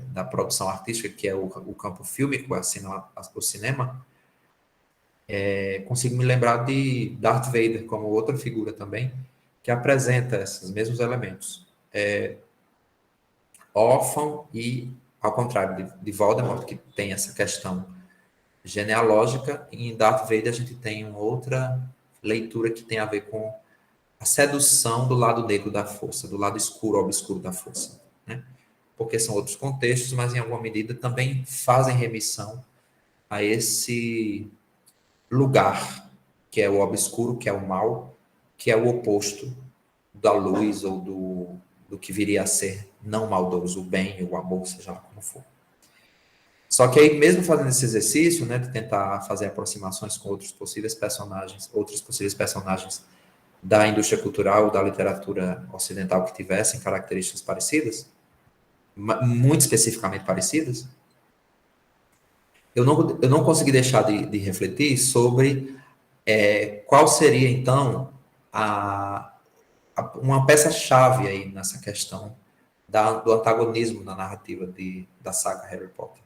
da produção artística, que é o campo fílmico, o cinema. Consigo me lembrar de Darth Vader como outra figura também, que apresenta esses mesmos elementos. Órfão e, ao contrário de Voldemort, que tem essa questão genealógica, e em Darth Vader a gente tem uma outra leitura que tem a ver com a sedução do lado negro da força, do lado escuro, obscuro da força, né? Porque são outros contextos, mas em alguma medida também fazem remissão a esse lugar que é o obscuro, que é o mal, que é o oposto da luz ou do que viria a ser não maldoso, o bem, o amor, seja lá como for. Só que aí, mesmo fazendo esse exercício, né, de tentar fazer aproximações com outros possíveis personagens da indústria cultural, da literatura ocidental que tivessem características parecidas, muito especificamente parecidas, eu não consegui deixar de refletir sobre qual seria, então, uma peça-chave aí nessa questão do antagonismo na narrativa da saga Harry Potter.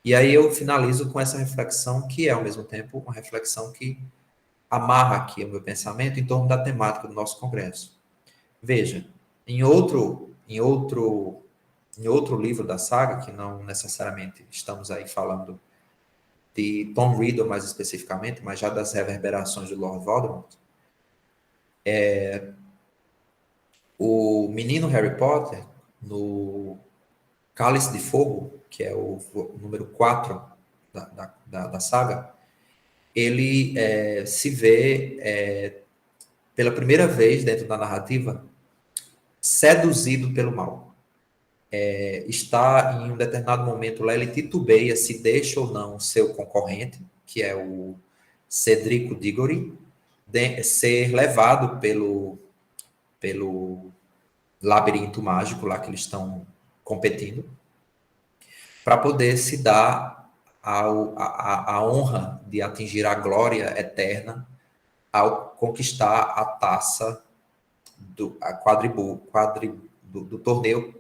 E aí eu finalizo com essa reflexão, que é, ao mesmo tempo, uma reflexão que amarra aqui o meu pensamento em torno da temática do nosso congresso. Veja, em outro livro da saga, que não necessariamente estamos aí falando de Tom Riddle mais especificamente, mas já das reverberações de Lord Voldemort, o menino Harry Potter, no Cálice de Fogo, que é o número 4 da saga, ele se vê, pela primeira vez dentro da narrativa, seduzido pelo mal. Está em um determinado momento lá, ele titubeia se deixa ou não seu concorrente, que é o Cedrico Diggory, ser levado pelo labirinto mágico lá que eles estão competindo, para poder se dar a honra de atingir a glória eterna ao conquistar a taça do torneio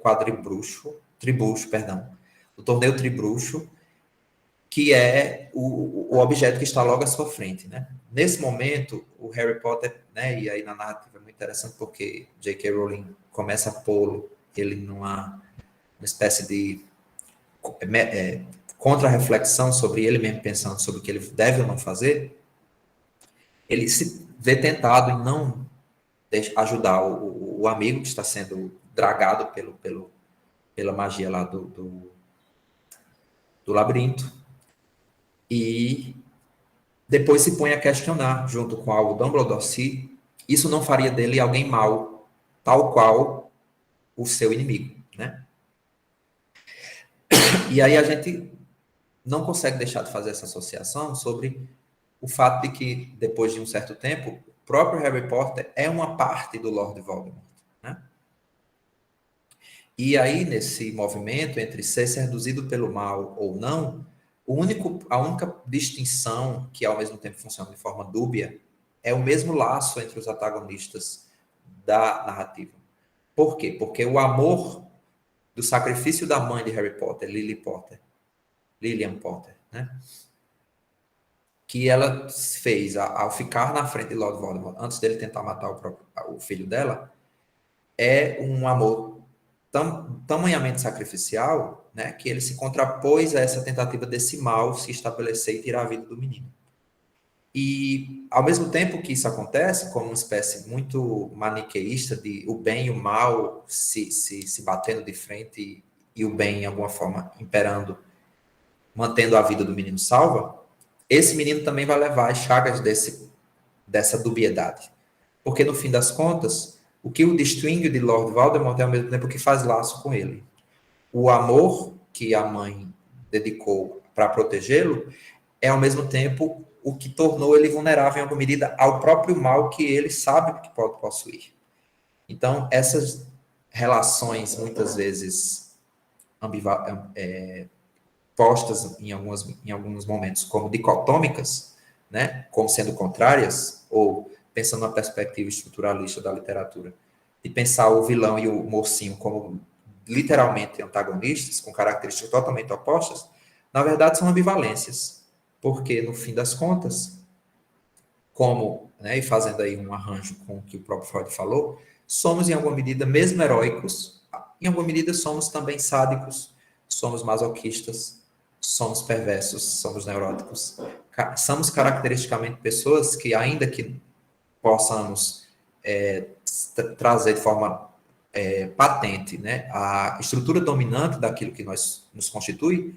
do torneio tribruxo, que é o objeto que está logo à sua frente, né? Nesse momento, o Harry Potter, né, e aí na narrativa é muito interessante porque J.K. Rowling começa a pô-lo ele numa espécie de contra-reflexão sobre ele mesmo, pensando sobre o que ele deve ou não fazer. Ele se vê tentado em não ajudar o amigo que está sendo dragado pela magia lá do labirinto, e depois se põe a questionar, junto com o Dumbledore, se isso não faria dele alguém mau, tal qual o seu inimigo, né? E aí a gente não consegue deixar de fazer essa associação sobre o fato de que, depois de um certo tempo, o próprio Harry Potter é uma parte do Lord Voldemort, né? E aí, nesse movimento entre ser seduzido pelo mal ou não, a única distinção que, ao mesmo tempo, funciona de forma dúbia é o mesmo laço entre os antagonistas da narrativa. Por quê? Porque o amor do sacrifício da mãe de Harry Potter, Lillian Potter, né? Que ela fez ao ficar na frente de Lord Voldemort, antes dele tentar matar o filho dela, é um amor tamanhamente sacrificial, né, que ele se contrapôs a essa tentativa desse mal se estabelecer e tirar a vida do menino. E, ao mesmo tempo que isso acontece, como uma espécie muito maniqueísta de o bem e o mal se batendo de frente e o bem, em alguma forma, imperando, mantendo a vida do menino salva, esse menino também vai levar as chagas dessa dubiedade. Porque, no fim das contas, o que o distingue de Lord Voldemort é ao mesmo tempo que faz laço com ele. O amor que a mãe dedicou para protegê-lo é, ao mesmo tempo, o que tornou ele vulnerável, em alguma medida, ao próprio mal que ele sabe que pode possuir. Então, essas relações, muitas vezes, postas em alguns momentos como dicotômicas, né, como sendo contrárias, ou pensando na perspectiva estruturalista da literatura, de pensar o vilão e o mocinho como literalmente antagonistas, com características totalmente opostas, na verdade são ambivalências, porque, no fim das contas, e fazendo aí um arranjo com o que o próprio Freud falou, somos, em alguma medida, mesmo heróicos, em alguma medida somos também sádicos, somos masoquistas, somos perversos, somos neuróticos. Somos caracteristicamente pessoas que, ainda que possamos trazer de forma patente, né, a estrutura dominante daquilo que nos constitui,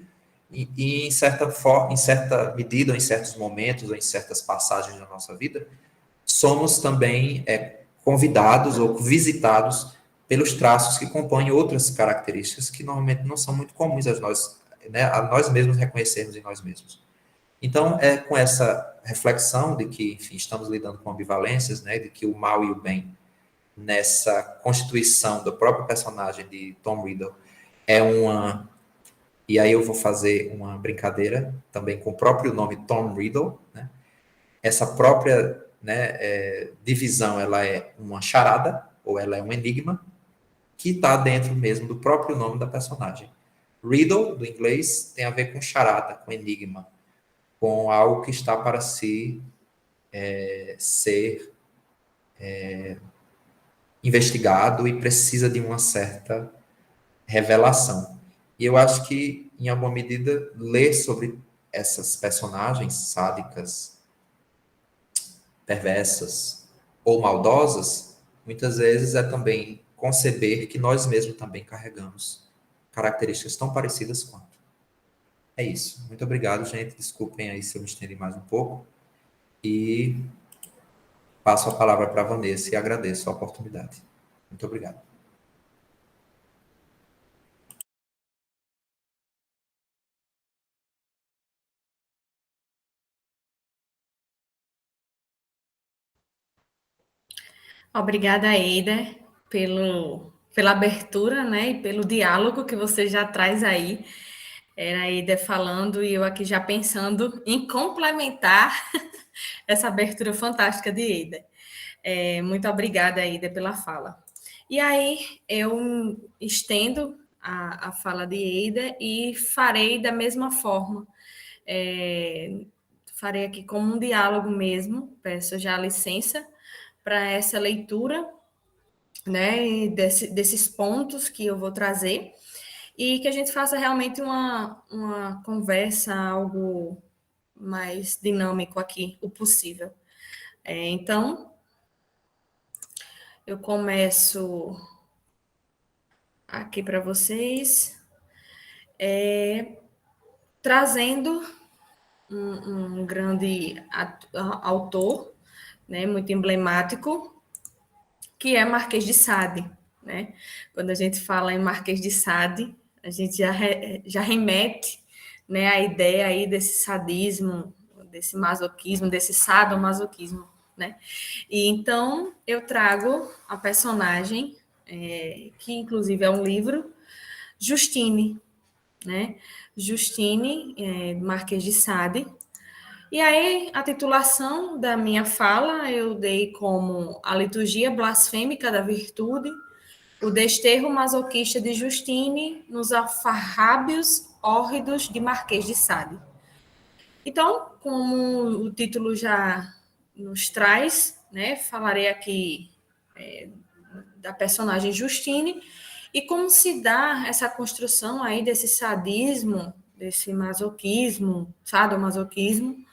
e em certa medida, ou em certos momentos, ou em certas passagens da nossa vida, somos também convidados ou visitados pelos traços que compõem outras características que normalmente não são muito comuns a nós, né, a nós mesmos reconhecermos em nós mesmos. Então, é com essa reflexão de que, enfim, estamos lidando com ambivalências, né, de que o mal e o bem, nessa constituição do próprio personagem de Tom Riddle, e aí eu vou fazer uma brincadeira também com o próprio nome Tom Riddle, né? Essa própria, né, divisão, ela é uma charada, ou ela é um enigma, que está dentro mesmo do próprio nome da personagem. Riddle, do inglês, tem a ver com charada, com enigma, com algo que está para ser investigado e precisa de uma certa revelação. E eu acho que, em alguma medida, ler sobre essas personagens sádicas, perversas ou maldosas, muitas vezes é também conceber que nós mesmos também carregamos características tão parecidas quanto. É isso. Muito obrigado, gente. Desculpem aí se eu me estendi mais um pouco. E passo a palavra para a Vanessa e agradeço a oportunidade. Muito obrigado. Obrigada, Eida, pela abertura, né, e pelo diálogo que você já traz aí. Era a Eida falando e eu aqui já pensando em complementar essa abertura fantástica de Eida. Muito obrigada, Eida, pela fala. E aí, eu estendo a fala de Eida e farei da mesma forma. Farei aqui como um diálogo mesmo, peço já licença para essa leitura, né, desses pontos que eu vou trazer, e que a gente faça realmente uma conversa, algo mais dinâmico aqui, o possível. Então, eu começo aqui para vocês, trazendo um grande autor, né, muito emblemático, que é Marquês de Sade, né? Quando a gente fala em Marquês de Sade, a gente já remete, né, à ideia aí desse sadismo, desse masoquismo, desse sadomasoquismo, né? E então eu trago a personagem, que inclusive é um livro, Justine, né? Justine, Marquês de Sade. E aí, a titulação da minha fala eu dei como A Liturgia Blasfêmica da Virtude, o desterro masoquista de Justine nos alfarrábios hórridos de Marquês de Sade. Então, como o título já nos traz, né, falarei aqui da personagem Justine e como se dá essa construção aí desse sadismo, desse masoquismo, sadomasoquismo,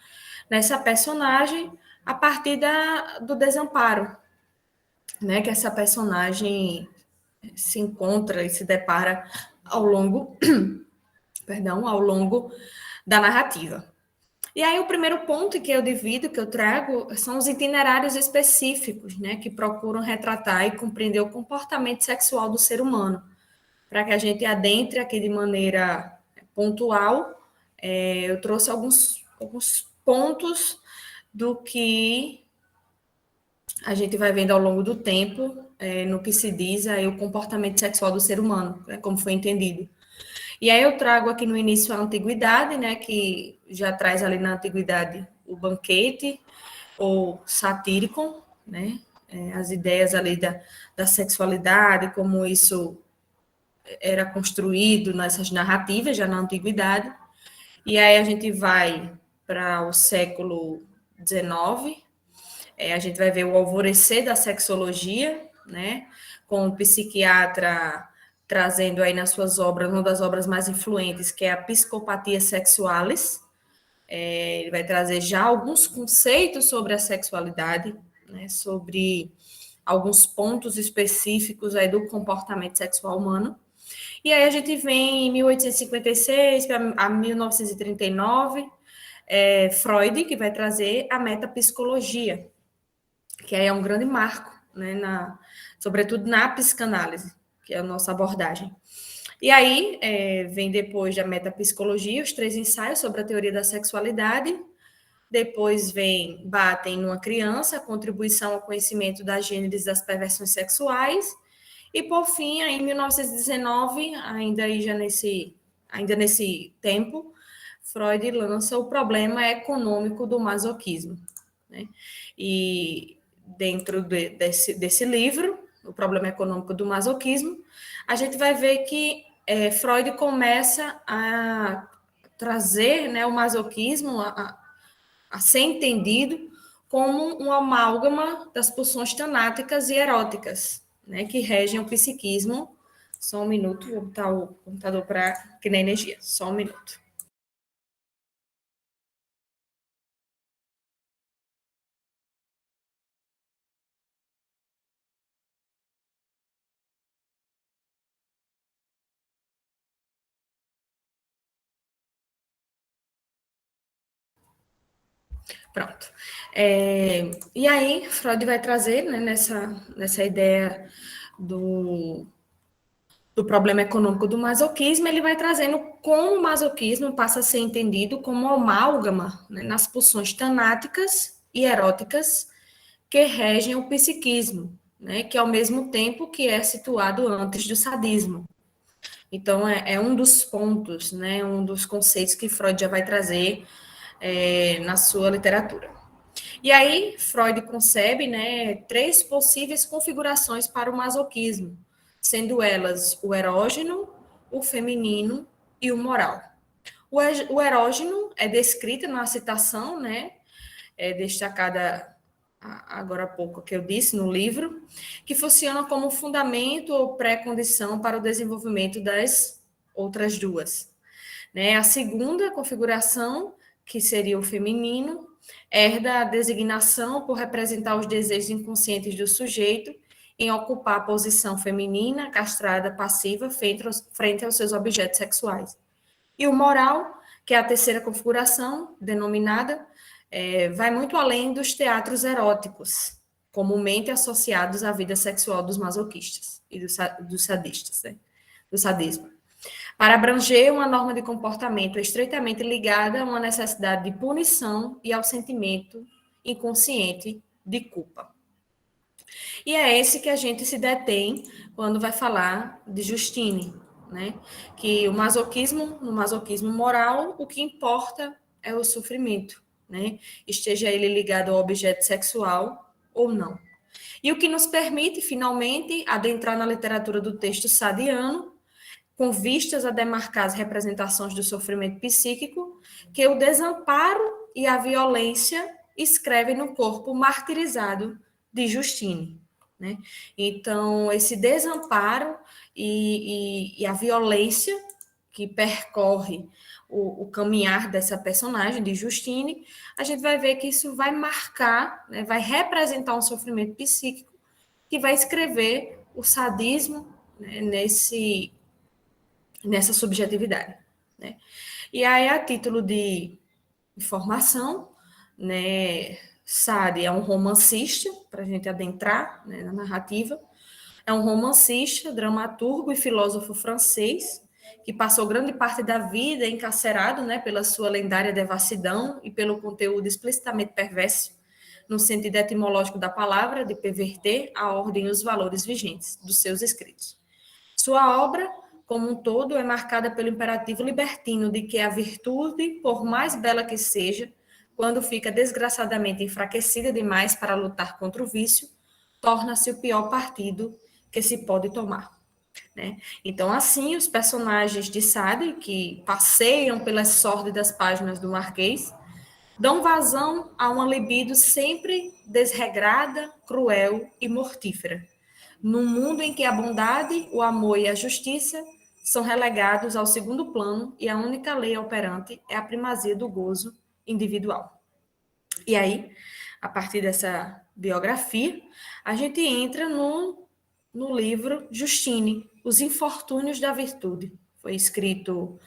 nessa personagem a partir do desamparo, né, que essa personagem se encontra e se depara ao longo, ao longo da narrativa. E aí o primeiro ponto que eu divido, que eu trago, são os itinerários específicos, né, que procuram retratar e compreender o comportamento sexual do ser humano, para que a gente adentre aqui de maneira pontual. Eu trouxe alguns pontos do que a gente vai vendo ao longo do tempo, no que se diz aí o comportamento sexual do ser humano, né, como foi entendido. E aí eu trago aqui no início a antiguidade, né, que já traz ali na antiguidade o banquete, ou satírico, né, as ideias ali da sexualidade, como isso era construído nessas narrativas já na antiguidade. E aí a gente vai para o século XIX, a gente vai ver o alvorecer da sexologia, né, com o psiquiatra trazendo aí nas suas obras, uma das obras mais influentes, que é a Psicopatia Sexualis. Ele vai trazer já alguns conceitos sobre a sexualidade, né, sobre alguns pontos específicos aí do comportamento sexual humano. E aí a gente vem em 1856 a 1939, Freud, que vai trazer a metapsicologia, que aí é um grande marco, né, sobretudo na psicanálise, que é a nossa abordagem. E aí vem depois da metapsicologia, os 3 ensaios sobre a teoria da sexualidade. Depois batem numa criança, a contribuição ao conhecimento das gêneros das perversões sexuais. E, por fim, aí, em 1919, ainda nesse tempo, Freud lança o problema econômico do masoquismo, né? E dentro desse livro, o problema econômico do masoquismo, a gente vai ver que Freud começa a trazer, né, o masoquismo a ser entendido como uma amálgama das pulsões tanáticas e eróticas, né, que regem o psiquismo. Só um minuto, vou botar o computador para que nem energia. Só um minuto. Pronto. E aí, Freud vai trazer, né, nessa ideia do problema econômico do masoquismo, ele vai trazendo como o masoquismo passa a ser entendido como amálgama, né, nas pulsões tanáticas e eróticas que regem o psiquismo, né, que ao mesmo tempo que é situado antes do sadismo. Então, é um dos pontos, né, um dos conceitos que Freud já vai trazer na sua literatura. E aí, Freud concebe, né, 3 possíveis configurações para o masoquismo, sendo elas o erógeno, o feminino e o moral. O erógeno é descrito na citação, né, destacada agora há pouco que eu disse no livro, que funciona como fundamento ou pré-condição para o desenvolvimento das outras duas. Né? A segunda configuração, que seria o feminino, herda a designação por representar os desejos inconscientes do sujeito em ocupar a posição feminina, castrada, passiva, frente aos seus objetos sexuais. E o moral, que é a terceira configuração, denominada, vai muito além dos teatros eróticos, comumente associados à vida sexual dos masoquistas e dos sadistas, né? Do sadismo. Para abranger uma norma de comportamento estreitamente ligada a uma necessidade de punição e ao sentimento inconsciente de culpa. E é esse que a gente se detém quando vai falar de Justine, né? Que no masoquismo moral, o que importa é o sofrimento, né? Esteja ele ligado ao objeto sexual ou não. E o que nos permite, finalmente, adentrar na literatura do texto sadiano, com vistas a demarcar as representações do sofrimento psíquico, que o desamparo e a violência escrevem no corpo martirizado de Justine. Né? Então, esse desamparo e a violência que percorre o caminhar dessa personagem, de Justine, a gente vai ver que isso vai marcar, né, vai representar um sofrimento psíquico que vai escrever o sadismo, né, nessa subjetividade. Né? E aí, a título de informação, né, Sade é um romancista, para a gente adentrar, né, na narrativa, é um romancista, dramaturgo e filósofo francês, que passou grande parte da vida encarcerado, né, pela sua lendária devassidão e pelo conteúdo explicitamente perverso, no sentido etimológico da palavra, de perverter a ordem e os valores vigentes dos seus escritos. Sua obra, como um todo, é marcada pelo imperativo libertino de que a virtude, por mais bela que seja, quando fica desgraçadamente enfraquecida demais para lutar contra o vício, torna-se o pior partido que se pode tomar. Né? Então, assim, os personagens de Sade, que passeiam pelas sórdidas páginas do Marquês, dão vazão a uma libido sempre desregrada, cruel e mortífera, num mundo em que a bondade, o amor e a justiça são relegados ao segundo plano e a única lei operante é a primazia do gozo individual. E aí, a partir dessa biografia, a gente entra no livro Justine, Os Infortúnios da Virtude. Foi escrito,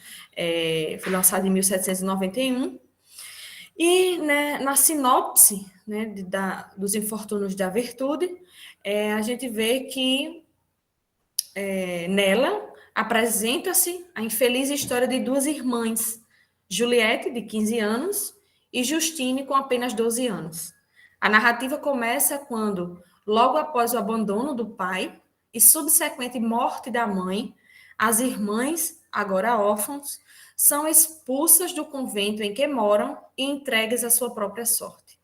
foi lançado em 1791, e né, na sinopse, né, dos Infortúnios da Virtude, a gente vê que nela apresenta-se a infeliz história de duas irmãs, Juliette, de 15 anos, e Justine, com apenas 12 anos. A narrativa começa quando, logo após o abandono do pai e subsequente morte da mãe, as irmãs, agora órfãos, são expulsas do convento em que moram e entregues à sua própria sorte.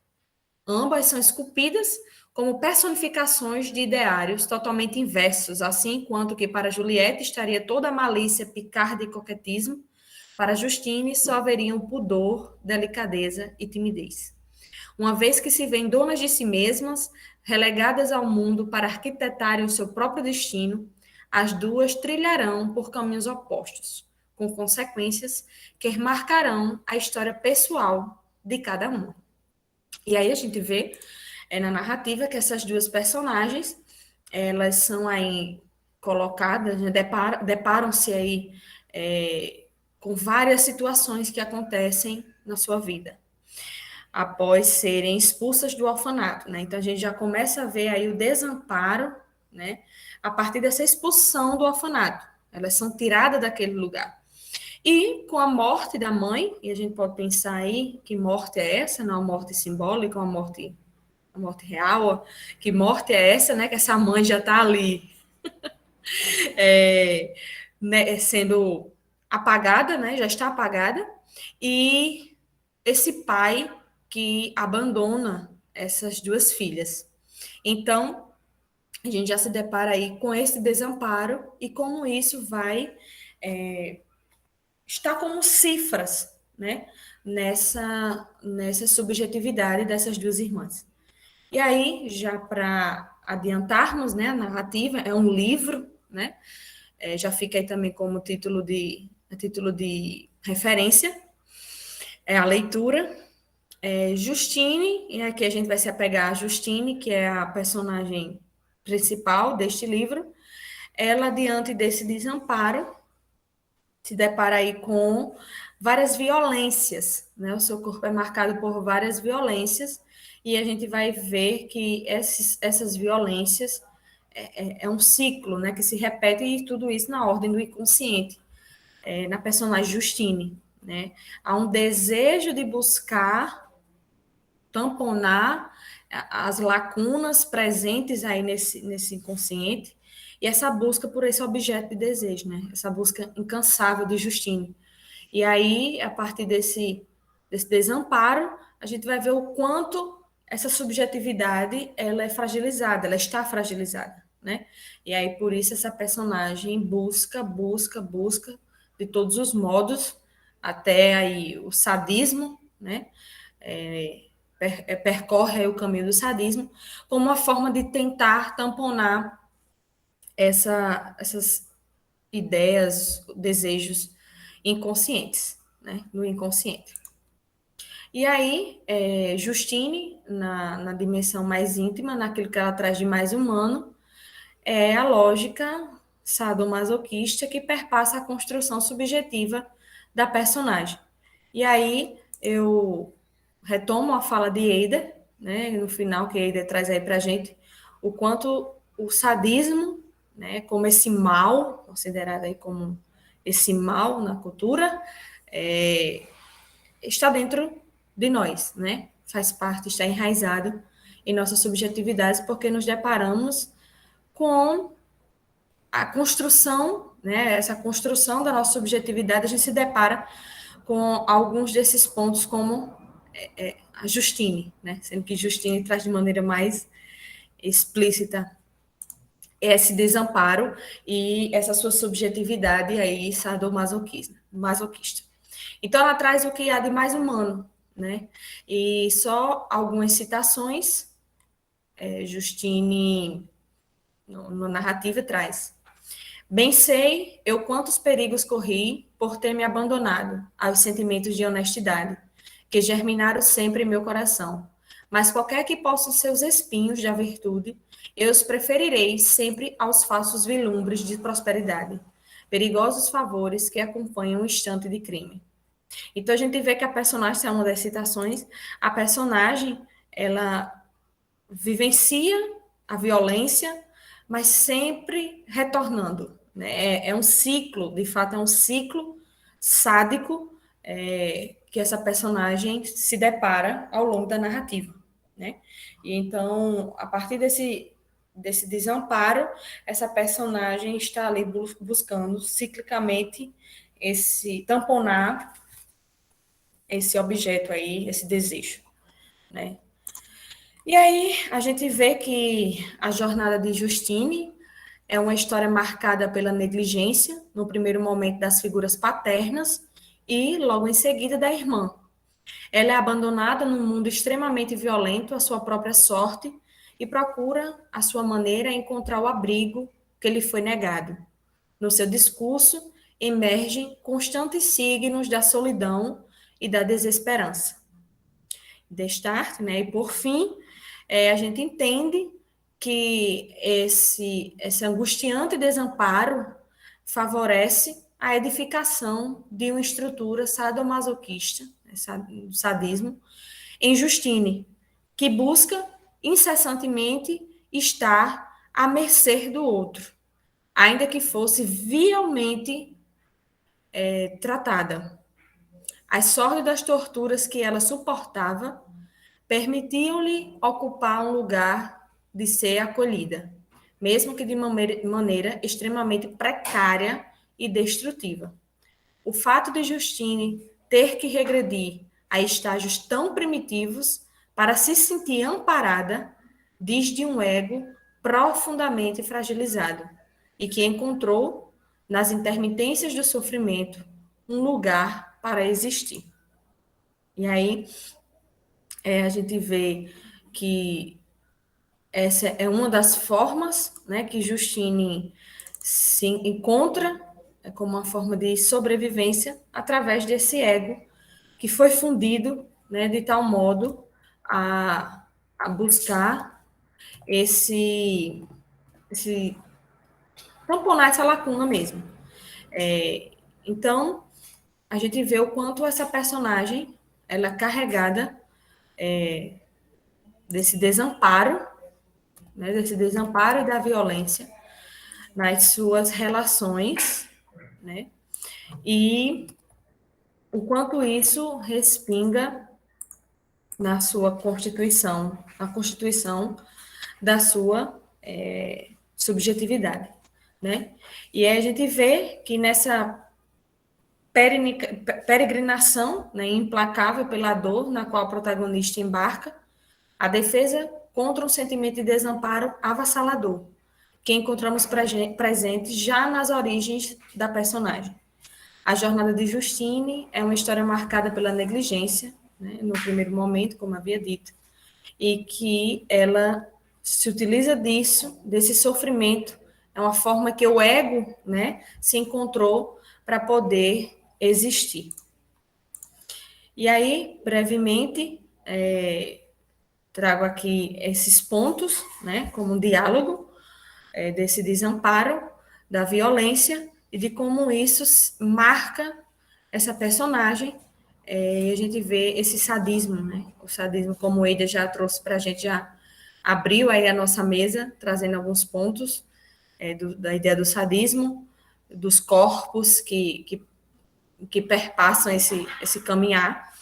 Ambas são esculpidas como personificações de ideários totalmente inversos, assim enquanto que para Juliette estaria toda a malícia, picardia e coquetismo, para Justine só haveriam pudor, delicadeza e timidez. Uma vez que se veem donas de si mesmas, relegadas ao mundo para arquitetarem o seu próprio destino, as duas trilharão por caminhos opostos, com consequências que marcarão a história pessoal de cada uma. E aí a gente vê na narrativa que essas duas personagens, elas são aí colocadas, né, deparam-se aí com várias situações que acontecem na sua vida, após serem expulsas do orfanato, né? Então a gente já começa a ver aí o desamparo, né, a partir dessa expulsão do orfanato. Elas são tiradas daquele lugar. E com a morte da mãe, e a gente pode pensar aí que morte é essa, não a morte simbólica, a morte real, que morte é essa, né? Que essa mãe já está ali né, sendo apagada, né? Já está apagada, e esse pai que abandona essas duas filhas. Então, a gente já se depara aí com esse desamparo e como isso vai estar como cifras, né? Nessa subjetividade dessas duas irmãs. E aí, já para adiantarmos, né, a narrativa, é um livro, né? Já fica aí também como título de referência, é a leitura. Justine, e aqui a gente vai se apegar a Justine, que é a personagem principal deste livro. Ela, diante desse desamparo, se depara aí com várias violências, né? O seu corpo é marcado por várias violências, e a gente vai ver que essas violências é um ciclo, né, que se repete, e tudo isso na ordem do inconsciente, na personagem Justine, né? Há um desejo de buscar tamponar as lacunas presentes aí nesse inconsciente, e essa busca por esse objeto de desejo, né? Essa busca incansável de Justine. E aí, a partir desse desamparo, a gente vai ver o quanto essa subjetividade ela é fragilizada, ela está fragilizada, né? E aí, por isso, essa personagem busca de todos os modos, até aí o sadismo, né? Percorre aí o caminho do sadismo, como uma forma de tentar tamponar essas ideias, desejos inconscientes, né? No inconsciente. E aí, Justine, na dimensão mais íntima, naquilo que ela traz de mais humano, é a lógica sadomasoquista que perpassa a construção subjetiva da personagem. E aí, eu retomo a fala de Eider, né, no final, que Eider traz aí para a gente o quanto o sadismo, né, como esse mal, considerado aí como esse mal na cultura, está dentro de nós, né? Faz parte, está enraizado em nossas subjetividades, porque nos deparamos com a construção, né? Essa construção da nossa subjetividade, a gente se depara com alguns desses pontos, como a Justine, né? Sendo que Justine traz de maneira mais explícita esse desamparo e essa sua subjetividade aí masoquista. Então, ela traz o que há de mais humano, né? E só algumas citações. Justine no narrativa traz. Bem sei eu quantos perigos corri por ter me abandonado aos sentimentos de honestidade, que germinaram sempre em meu coração. Mas qualquer que possam ser os espinhos da virtude, eu os preferirei sempre aos falsos vilumbres de prosperidade, perigosos favores que acompanham o instante de crime. Então a gente vê que a personagem, essa é uma das citações, a personagem, ela vivencia a violência, mas sempre retornando, né? É um ciclo, de fato, é um ciclo sádico que essa personagem se depara ao longo da narrativa, né? E então, a partir desse desamparo, essa personagem está ali buscando ciclicamente tamponar esse objeto aí, esse desejo, né? E aí a gente vê que a jornada de Justine é uma história marcada pela negligência, no primeiro momento das figuras paternas e logo em seguida da irmã. Ela é abandonada num mundo extremamente violento à sua própria sorte e procura, à sua maneira, encontrar o abrigo que lhe foi negado. No seu discurso, emergem constantes signos da solidão e da desesperança. Destarte, né? E por fim, a gente entende que esse angustiante desamparo favorece a edificação de uma estrutura sadomasoquista, do sadismo, em Justine, que busca incessantemente estar à mercê do outro, ainda que fosse vilmente tratada. As sórdidas torturas que ela suportava permitiam-lhe ocupar um lugar de ser acolhida, mesmo que de maneira extremamente precária e destrutiva. O fato de Justine ter que regredir a estágios tão primitivos para se sentir amparada diz de um ego profundamente fragilizado e que encontrou, nas intermitências do sofrimento, um lugar para existir. E aí, a gente vê que essa é uma das formas, né, que Justine se encontra como uma forma de sobrevivência através desse ego que foi fundido, né, de tal modo a buscar esse tamponar essa lacuna mesmo. Então, a gente vê o quanto essa personagem ela é carregada desse desamparo, né, desse desamparo e da violência nas suas relações, né, e o quanto isso respinga na sua constituição, na constituição da sua subjetividade, né? E aí a gente vê que nessa peregrinação, né, implacável pela dor na qual o protagonista embarca, a defesa contra um sentimento de desamparo avassalador, que encontramos presente já nas origens da personagem. A jornada de Justine é uma história marcada pela negligência, né, no primeiro momento, como havia dito, e que ela se utiliza desse sofrimento, é uma forma que o ego, né, se encontrou para poder existir. E aí, brevemente, trago aqui esses pontos, né, como um diálogo desse desamparo, da violência e de como isso marca essa personagem, e a gente vê esse sadismo, né? O sadismo, como o Eida já trouxe para a gente, já abriu aí a nossa mesa, trazendo alguns pontos da ideia do sadismo, dos corpos que perpassam esse caminhar.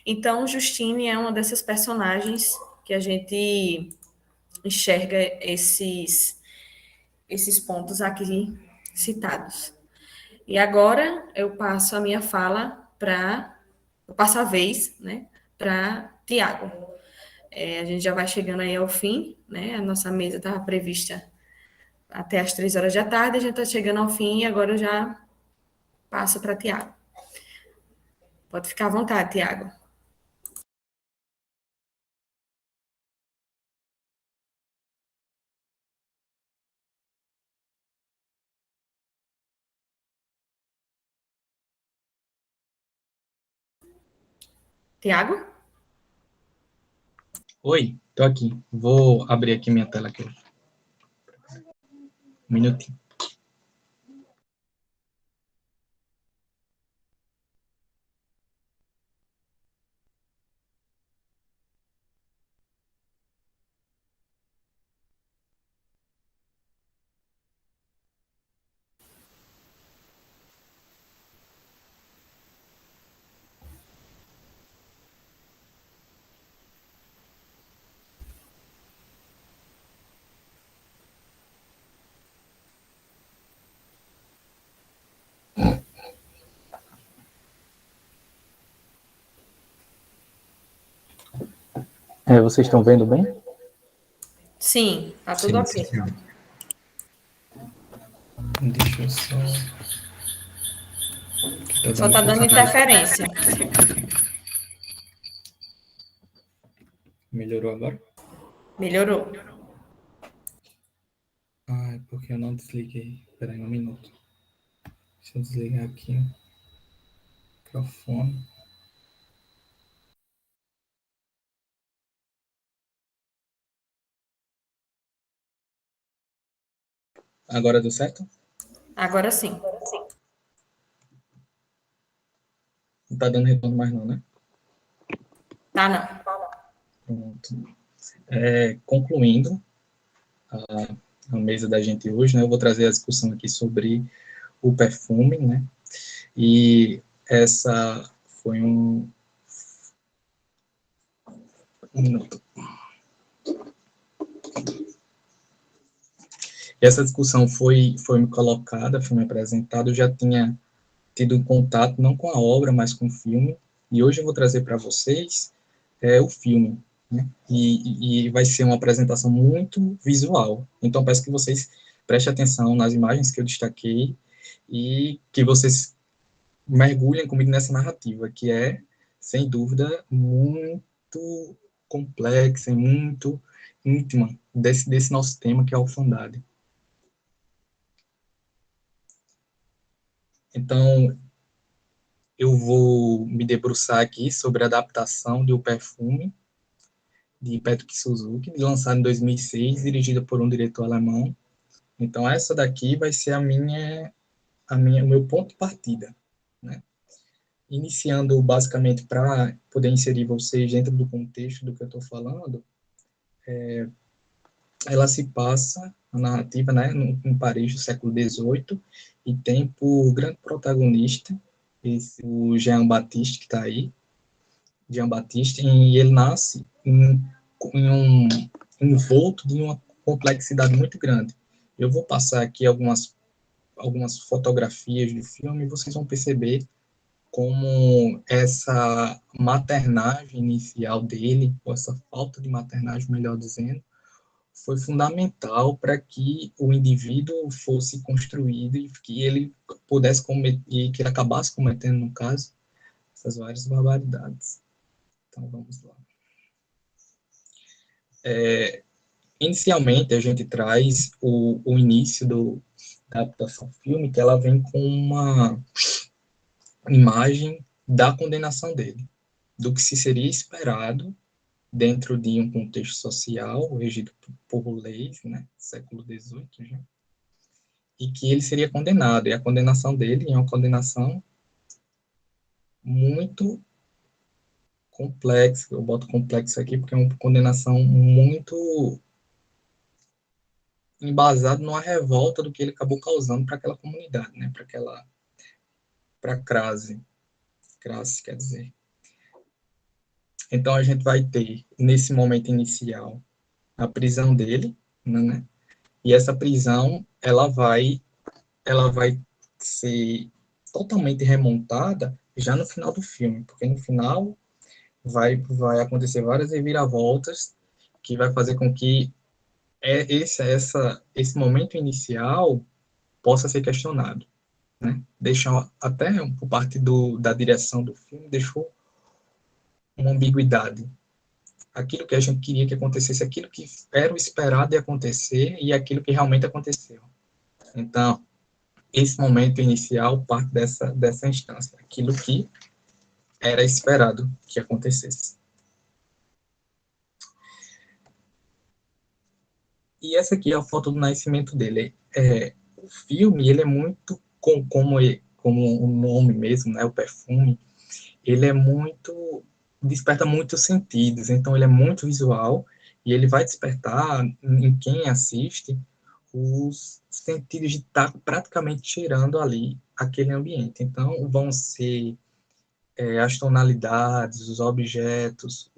Então, Justine é uma dessas personagens que a gente enxerga esses pontos aqui citados. E agora eu passo a minha fala eu passo a vez, né, para Tiago. A gente já vai chegando aí ao fim, né, a nossa mesa estava prevista até as 3 horas da tarde, a gente está chegando ao fim e agora eu já passo para Tiago. Pode ficar à vontade, Tiago. Tiago? Oi, tô aqui. Vou abrir aqui minha tela aqui. Um minutinho. Vocês estão vendo bem? Sim, tá tudo ok. Sim. Deixa eu só... Só tá dando interferência. Melhorou agora? Melhorou. Ai, porque eu não desliguei. Espera aí um minuto. Deixa eu desligar aqui o microfone. Agora deu certo? Agora sim. Não tá dando retorno mais não, né? Tá, não. Pronto. Concluindo a mesa da gente hoje, né? Eu vou trazer a discussão aqui sobre o perfume, né? E essa foi um minuto. Essa discussão foi me colocada, foi me apresentada, eu já tinha tido um contato não com a obra, mas com o filme, e hoje eu vou trazer para vocês o filme, né? E vai ser uma apresentação muito visual, então peço que vocês prestem atenção nas imagens que eu destaquei e que vocês mergulhem comigo nessa narrativa, que é, sem dúvida, muito complexa e muito íntima desse nosso tema, que é a orfandade. Então, eu vou me debruçar aqui sobre a adaptação de O Perfume, de Patrick Suzuki, lançado em 2006, dirigida por um diretor alemão. Então, essa daqui vai ser o meu ponto de partida, né? Iniciando, basicamente, para poder inserir vocês dentro do contexto do que eu estou falando, ela se passa, a narrativa, né, em Paris do século XVIII, e tem por grande protagonista o Jean Baptiste, que está aí, Jean Baptiste, e ele nasce em um envolto de uma complexidade muito grande. Eu vou passar aqui algumas fotografias do filme e vocês vão perceber como essa maternagem inicial dele, ou essa falta de maternagem, melhor dizendo, foi fundamental para que o indivíduo fosse construído e que ele pudesse cometer, e que ele acabasse cometendo, no caso, essas várias barbaridades. Então, vamos lá. Inicialmente, a gente traz o início da adaptação filme, que ela vem com uma imagem da condenação dele, do que se seria esperado dentro de um contexto social regido por leis, né, século XVIII já, e que ele seria condenado. E a condenação dele é uma condenação muito complexa. Eu boto complexo aqui porque é uma condenação muito embasada numa revolta do que ele acabou causando para aquela comunidade, né, para Crase, quer dizer. Então a gente vai ter nesse momento inicial a prisão dele, né? E essa prisão ela vai ser totalmente remontada já no final do filme, porque no final vai acontecer várias reviravoltas que vai fazer com que esse momento inicial possa ser questionado, né? Deixa até por parte da direção do filme deixou uma ambiguidade. Aquilo que a gente queria que acontecesse, aquilo que era o esperado de acontecer e aquilo que realmente aconteceu. Então, esse momento inicial parte dessa instância, aquilo que era esperado que acontecesse. E essa aqui é a foto do nascimento dele. O filme, ele é muito, como o nome mesmo, né, o perfume, ele é muito, desperta muitos sentidos, então ele é muito visual, e ele vai despertar em quem assiste os sentidos de estar praticamente cheirando ali aquele ambiente. Então, vão ser as tonalidades, os objetos,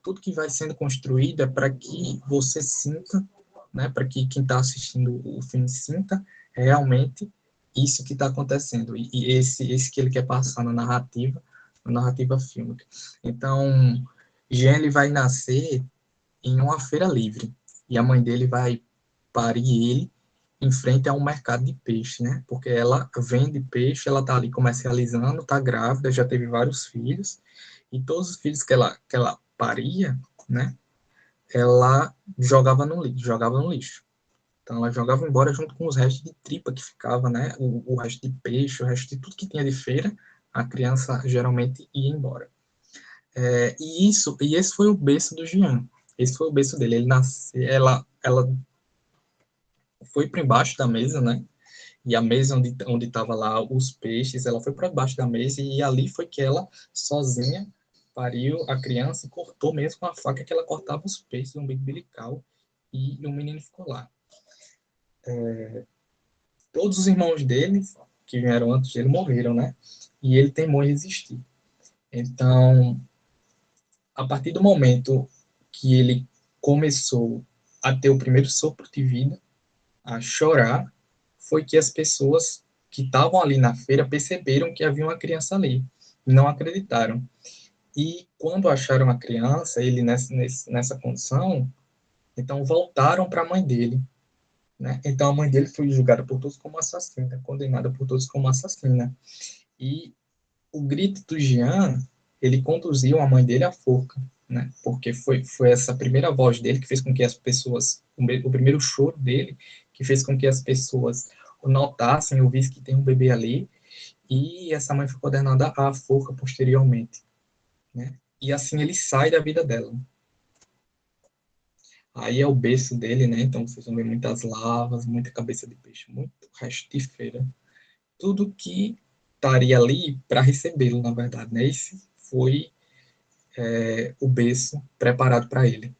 tudo que vai sendo construído é para que você sinta, né, para que quem está assistindo o filme sinta realmente isso que está acontecendo, e esse que ele quer passar na narrativa fílmica. Então, Jean, ele vai nascer em uma feira livre, e a mãe dele vai parir ele em frente a um mercado de peixe, né? Porque ela vende peixe, ela tá ali comercializando, tá grávida, já teve vários filhos, e todos os filhos que ela paria, né? Ela jogava no lixo. Então ela jogava embora junto com os restos de tripa que ficava, né? O resto de peixe, o resto de tudo que tinha de feira, a criança geralmente ia embora. E esse foi o berço do Jean. Esse foi o berço dele. Ele nasceu, ela foi para embaixo da mesa, né? E a mesa onde tava lá os peixes, ela foi para baixo da mesa e ali foi que ela sozinha pariu a criança e cortou mesmo com a faca que ela cortava os peixes no umbilical, e o menino ficou lá. Todos os irmãos dele, que vieram antes dele, morreram, né? E ele teimou em resistir. Então, a partir do momento que ele começou a ter o primeiro sopro de vida, a chorar, foi que as pessoas que estavam ali na feira perceberam que havia uma criança ali e não acreditaram. E quando acharam a criança, ele nessa condição, então voltaram para a mãe dele, né? Então a mãe dele foi julgada por todos como assassina, condenada por todos como assassina. E o grito do Jean, ele conduziu a mãe dele à forca, né? Porque foi essa primeira voz dele que fez com que as pessoas, o primeiro choro dele, que fez com que as pessoas notassem, ouvissem que tem um bebê ali, e essa mãe foi condenada à forca posteriormente, né? E assim ele sai da vida dela. Aí é o berço dele, né? Então vocês vão ver muitas lavas, muita cabeça de peixe, muito resto de feira. Tudo que estaria ali para recebê-lo, na verdade, né? Esse foi o berço preparado para ele.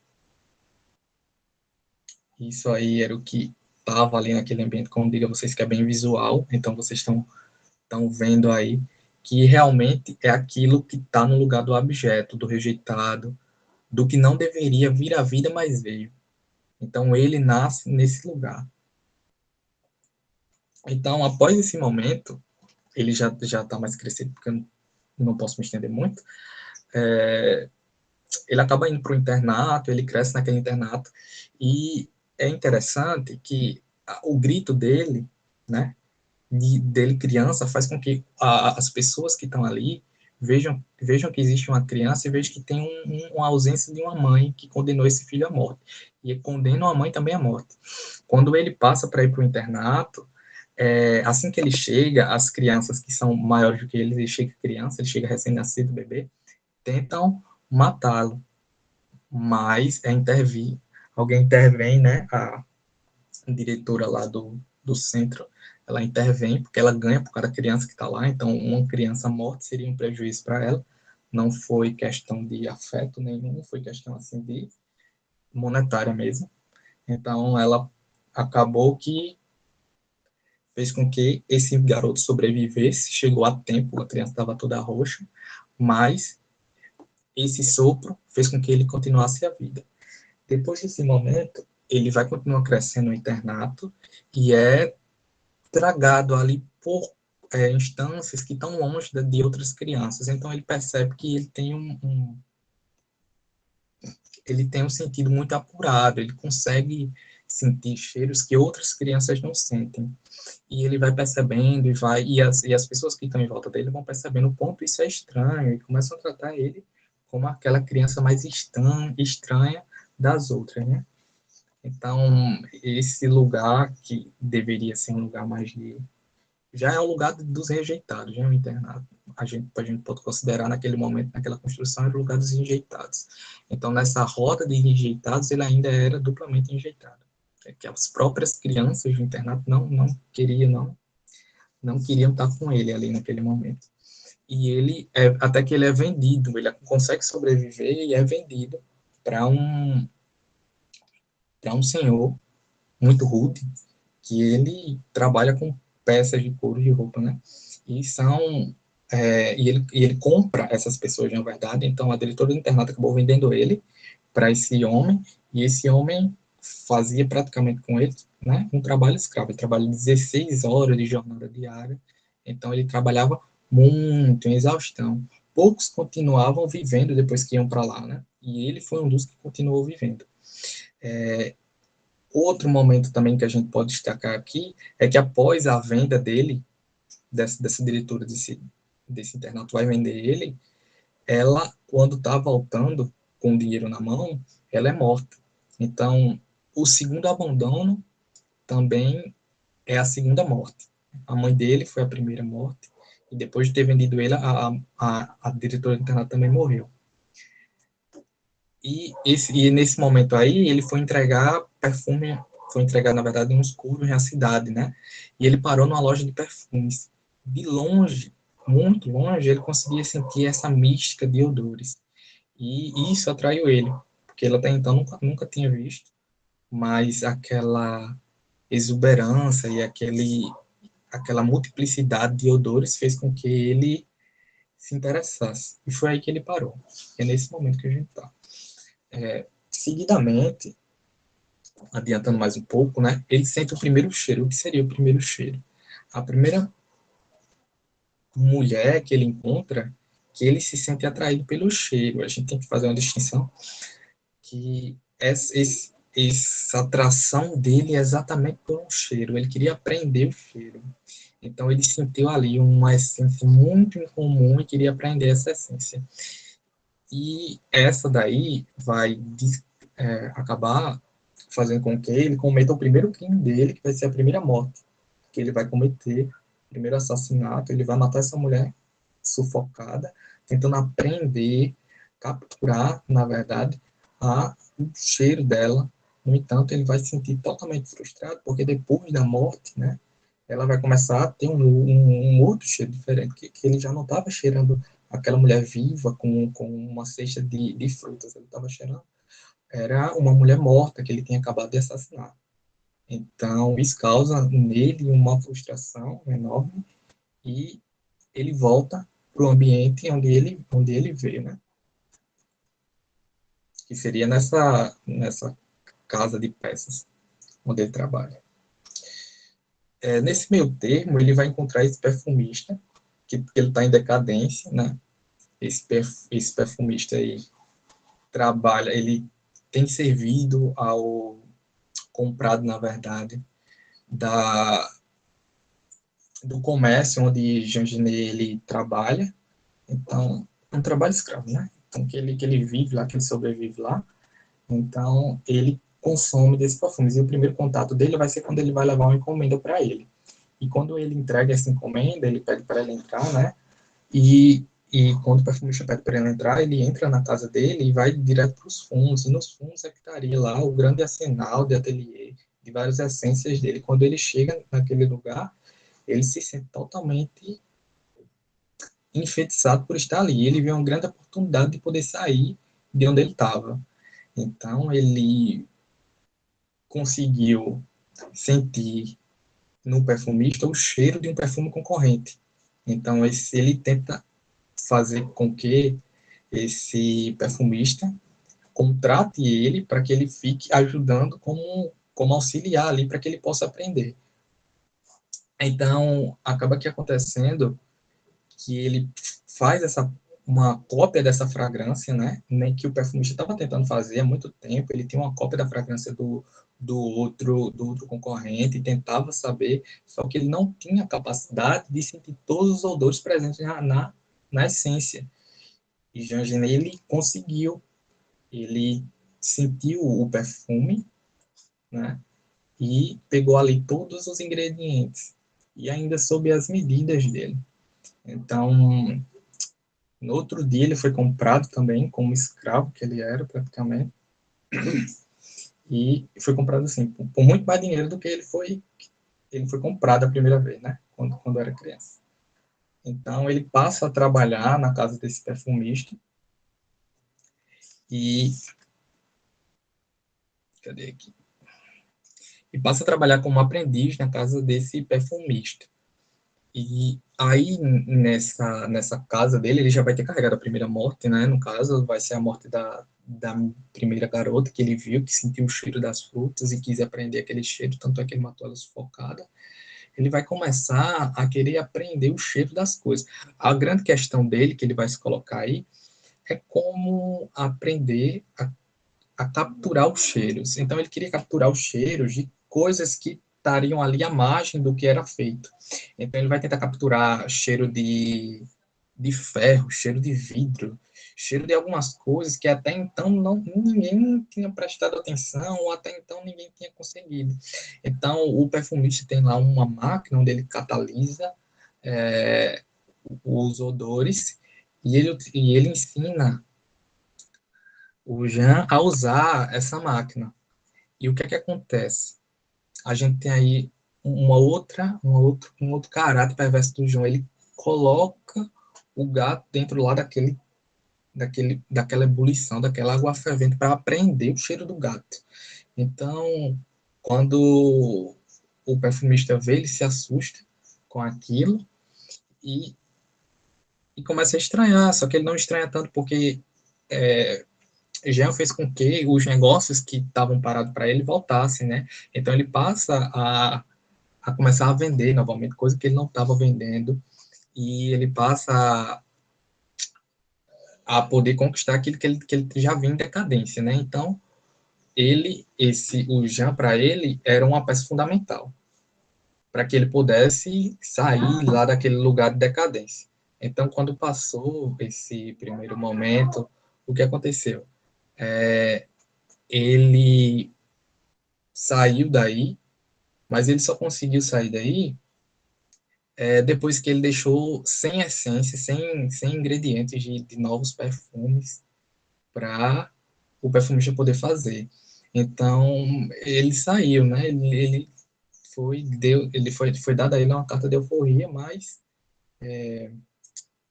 Isso aí era o que estava ali naquele ambiente, como digo a vocês, que é bem visual, então vocês estão vendo aí que realmente é aquilo que está no lugar do abjeto, do rejeitado, do que não deveria vir à vida, mas veio. Então ele nasce nesse lugar. Então, após esse momento, ele já está mais crescido, porque eu não posso me estender muito, ele acaba indo para o internato, ele cresce naquele internato, e é interessante que o grito dele, né, dele criança, faz com que as pessoas que estão ali vejam que existe uma criança e vejam que tem uma ausência de uma mãe que condenou esse filho à morte. E condena a mãe também à morte. Quando ele passa para ir para o internato, assim que ele chega, as crianças que são maiores do que ele chega criança, ele chega recém-nascido, bebê, tentam matá-lo, mas alguém intervém, né, a diretora lá do centro, ela intervém, porque ela ganha por cada criança que está lá, então uma criança morta seria um prejuízo para ela, não foi questão de afeto nenhum, foi questão assim de monetária mesmo, então ela acabou que fez com que esse garoto sobrevivesse, chegou a tempo, a criança estava toda roxa, mas esse sopro fez com que ele continuasse a vida. Depois desse momento, ele vai continuar crescendo no internato e é tragado ali por instâncias que estão longe de outras crianças. Então ele percebe que ele tem ele tem um sentido muito apurado, ele consegue sentir cheiros que outras crianças não sentem. E ele vai percebendo e as pessoas que estão em volta dele vão percebendo o quanto isso é estranho e começam a tratar ele como aquela criança mais estranha das outras, né? Então, esse lugar que deveria ser um lugar mais de... Já é o lugar dos rejeitados, já é um internato. a gente pode considerar naquele momento, naquela construção, era o lugar dos enjeitados. Então, nessa roda de enjeitados, ele ainda era duplamente enjeitado. É que as próprias crianças do internato não queriam estar com ele ali naquele momento. E ele, até que ele é vendido, ele consegue sobreviver e é vendido para um senhor muito rude, que ele trabalha com peças de couro de roupa, né? E ele compra essas pessoas, na verdade. Então, a diretora do internato acabou vendendo ele para esse homem, e esse homem fazia praticamente com ele, né, um trabalho escravo. Ele trabalha 16 horas de jornada diária, então ele trabalhava muito, em exaustão. Poucos continuavam vivendo depois que iam para lá, né? E ele foi um dos que continuou vivendo. Outro momento também que a gente pode destacar aqui é que após a venda dele, dessa diretora desse internato vai vender ele, ela, quando está voltando com o dinheiro na mão, ela é morta. Então, o segundo abandono também é a segunda morte. A mãe dele foi a primeira morte, e depois de ter vendido ele, a diretora do internato também morreu. E nesse momento aí, ele foi entregar perfume, na verdade, uns cursos na cidade, né? E ele parou numa loja de perfumes. De longe, muito longe, ele conseguia sentir essa mística de odores. E isso atraiu ele, porque ele até então nunca tinha visto, mas aquela exuberância e aquela multiplicidade de odores fez com que ele se interessasse. E foi aí que ele parou. É nesse momento que a gente está. Seguidamente, adiantando mais um pouco, né, ele sente o primeiro cheiro. O que seria o primeiro cheiro? A primeira mulher que ele encontra, que ele se sente atraído pelo cheiro. A gente tem que fazer uma distinção que essa atração dele é exatamente por um cheiro. Ele queria aprender o cheiro. Então, ele sentiu ali uma essência muito incomum e queria aprender essa essência. E essa daí vai acabar fazendo com que ele cometa o primeiro crime dele, que vai ser a primeira morte que ele vai cometer, o primeiro assassinato. Ele vai matar essa mulher sufocada, tentando aprender, capturar, na verdade, o cheiro dela. No entanto, ele vai se sentir totalmente frustrado, porque depois da morte, né, ela vai começar a ter um outro cheiro diferente, que ele já não estava cheirando aquela mulher viva com uma cesta de frutas. Ele estava cheirando, era uma mulher morta que ele tinha acabado de assassinar. Então, isso causa nele uma frustração enorme, e ele volta para o ambiente onde ele veio, né? Que seria nessa casa de peças onde ele trabalha. Nesse meio termo, ele vai encontrar esse perfumista, que ele está em decadência, né? Esse perfumista aí trabalha, ele tem servido ao comprado, na verdade, do comércio onde Jean Genet ele trabalha. Então, é um trabalho escravo, né? Então, que ele vive lá, que ele sobrevive lá. Então, ele consome desses perfumes. E o primeiro contato dele vai ser quando ele vai levar uma encomenda para ele. E quando ele entrega essa encomenda, ele pede para ele entrar, né? E quando o perfumista pede para ele entrar, ele entra na casa dele e vai direto para os fundos. E nos fundos é que estaria lá o grande arsenal de ateliê, de várias essências dele. Quando ele chega naquele lugar, ele se sente totalmente enfeitiçado por estar ali. Ele vê uma grande oportunidade de poder sair de onde ele estava. Então, ele conseguiu sentir no perfumista o cheiro de um perfume concorrente. Então, ele tenta fazer com que esse perfumista contrate ele para que ele fique ajudando como auxiliar ali, para que ele possa aprender. Então, acaba que acontecendo que ele faz uma cópia dessa fragrância, né? Nem que o perfumista estava tentando fazer há muito tempo. Ele tinha uma cópia da fragrância do outro concorrente e tentava saber, só que ele não tinha capacidade de sentir todos os odores presentes na essência. E Jean Genet, ele conseguiu. Ele sentiu o perfume, né? E pegou ali todos os ingredientes e ainda sob as medidas dele. Então, no outro dia ele foi comprado também, como escravo que ele era, praticamente, e foi comprado assim, por muito mais dinheiro do que ele foi comprado a primeira vez, né, quando era criança. Então, ele passa a trabalhar na casa desse perfumista e... Cadê aqui? E passa a trabalhar como aprendiz na casa desse perfumista. E aí, nessa casa dele, ele já vai ter carregado a primeira morte, né? No caso, vai ser a morte da primeira garota que ele viu, que sentiu o cheiro das frutas e quis aprender aquele cheiro, tanto é que ele matou ela sufocada. Ele vai começar a querer aprender o cheiro das coisas. A grande questão dele, que ele vai se colocar aí, é como aprender a capturar os cheiros. Então, ele queria capturar os cheiros de coisas que estariam ali à margem do que era feito. Então, ele vai tentar capturar cheiro de ferro, cheiro de vidro, cheiro de algumas coisas que até então ninguém tinha prestado atenção, ou até então ninguém tinha conseguido. Então, o perfumista tem lá uma máquina onde ele catalisa é, os odores e ele ensina o Jean a usar essa máquina. E o que é que acontece? A gente tem aí um outro caráter perverso do João. Ele coloca o gato dentro lá daquela ebulição, daquela água fervente para aprender o cheiro do gato. Então, quando o perfumista vê, ele se assusta com aquilo e, e começa a estranhar, só que ele não estranha tanto porque Jean fez com que os negócios que estavam parados para ele voltassem, né? Então ele passa a começar a vender novamente, coisa que ele não estava vendendo, e ele passa a poder conquistar aquilo que ele já vinha em decadência, né? Então o Jean para ele era uma peça fundamental para que ele pudesse sair lá daquele lugar de decadência. Então quando passou esse primeiro momento, o que aconteceu? Ele saiu daí, mas ele só conseguiu sair daí depois que ele deixou sem essência, sem ingredientes de novos perfumes para o perfumista poder fazer. Então ele saiu, né? Ele foi dada a ele uma carta de euforia, mas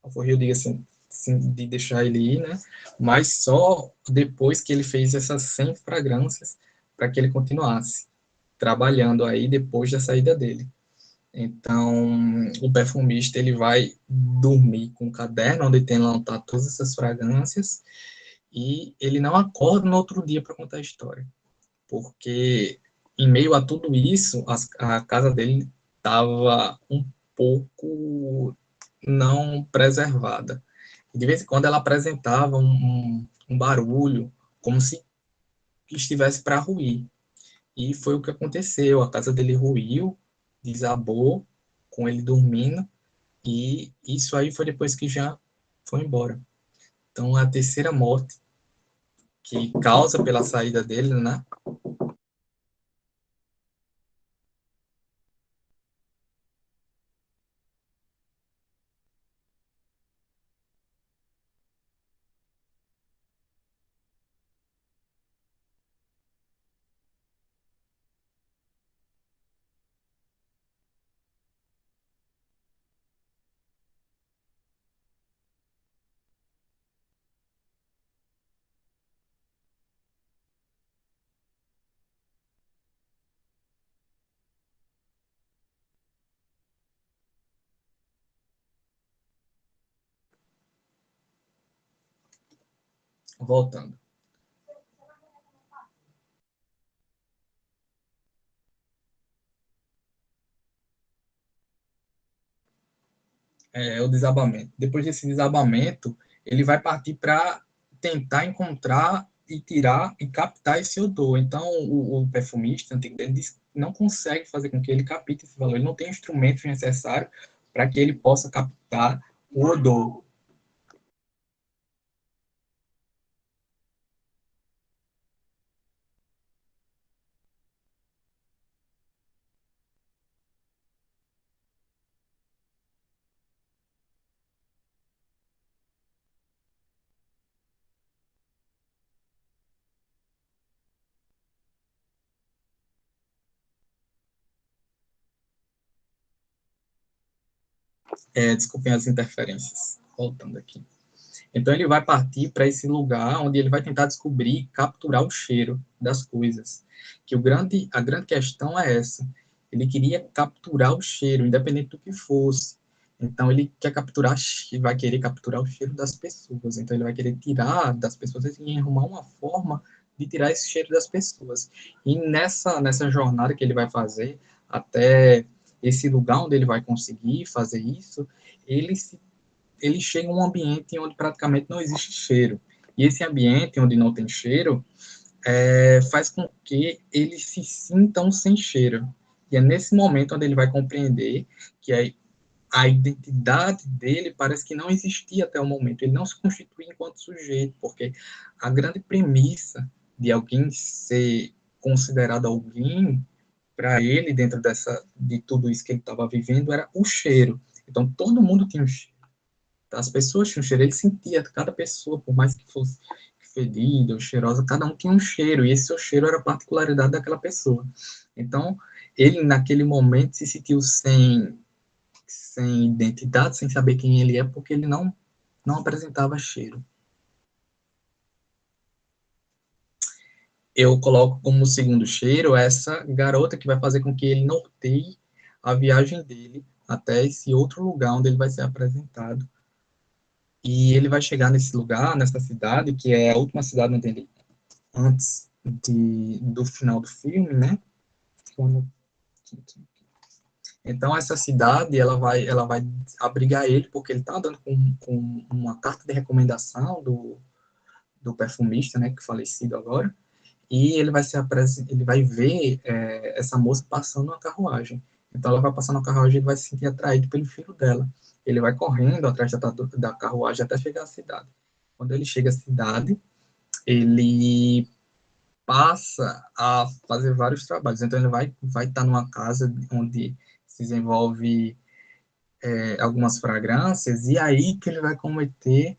euforia eu digo assim, de deixar ele ir, né? Mas só depois que ele fez essas 100 fragrâncias para que ele continuasse trabalhando aí depois da saída dele. Então, o perfumista ele vai dormir com um caderno onde tem lá tá todas essas fragrâncias e ele não acorda no outro dia para contar a história, porque em meio a tudo isso, a casa dele estava um pouco não preservada. E de vez em quando ela apresentava um barulho, como se estivesse para ruir. E foi o que aconteceu. A casa dele ruiu, desabou, com ele dormindo, e isso aí foi depois que já foi embora. Então, a terceira morte que causa pela saída dele, né? Voltando. O desabamento. Depois desse desabamento, ele vai partir para tentar encontrar e tirar e captar esse odor. Então, o perfumista ele não consegue fazer com que ele capte esse valor. Ele não tem instrumentos necessários para que ele possa captar o odor. Desculpem as interferências, voltando aqui. Então, ele vai partir para esse lugar onde ele vai tentar descobrir, capturar o cheiro das coisas. Que a grande questão é essa. Ele queria capturar o cheiro, independente do que fosse. Então, ele vai querer capturar o cheiro das pessoas. Então, ele vai querer tirar das pessoas e arrumar uma forma de tirar esse cheiro das pessoas. E nessa jornada que ele vai fazer, até esse lugar onde ele vai conseguir fazer isso, ele chega a um ambiente onde praticamente não existe cheiro. E esse ambiente onde não tem cheiro faz com que ele se sinta sem cheiro. E é nesse momento onde ele vai compreender que a identidade dele parece que não existia até o momento. Ele não se constitui enquanto sujeito, porque a grande premissa de alguém ser considerado alguém, para ele, dentro de tudo isso que ele estava vivendo, era o cheiro. Então, todo mundo tinha um cheiro. As pessoas tinham um cheiro, ele sentia, cada pessoa, por mais que fosse fedida ou cheirosa, cada um tinha um cheiro, e esse seu cheiro era a particularidade daquela pessoa. Então, ele, naquele momento, se sentiu sem identidade, sem saber quem ele é, porque ele não apresentava cheiro. Eu coloco como segundo cheiro essa garota que vai fazer com que ele norteie a viagem dele até esse outro lugar onde ele vai ser apresentado. E ele vai chegar nesse lugar, nessa cidade, que é a última cidade onde ele, antes do final do filme, né? Então, essa cidade, ela vai abrigar ele, porque ele está andando com uma carta de recomendação do perfumista, né, que é falecido agora, e ele vai ver essa moça passando uma carruagem. Então, ela vai passando a carruagem e ele vai se sentir atraído pelo cheiro dela. Ele vai correndo atrás da carruagem até chegar à cidade. Quando ele chega à cidade, ele passa a fazer vários trabalhos. Então, ele vai estar numa casa onde se desenvolve algumas fragrâncias, e aí que ele vai cometer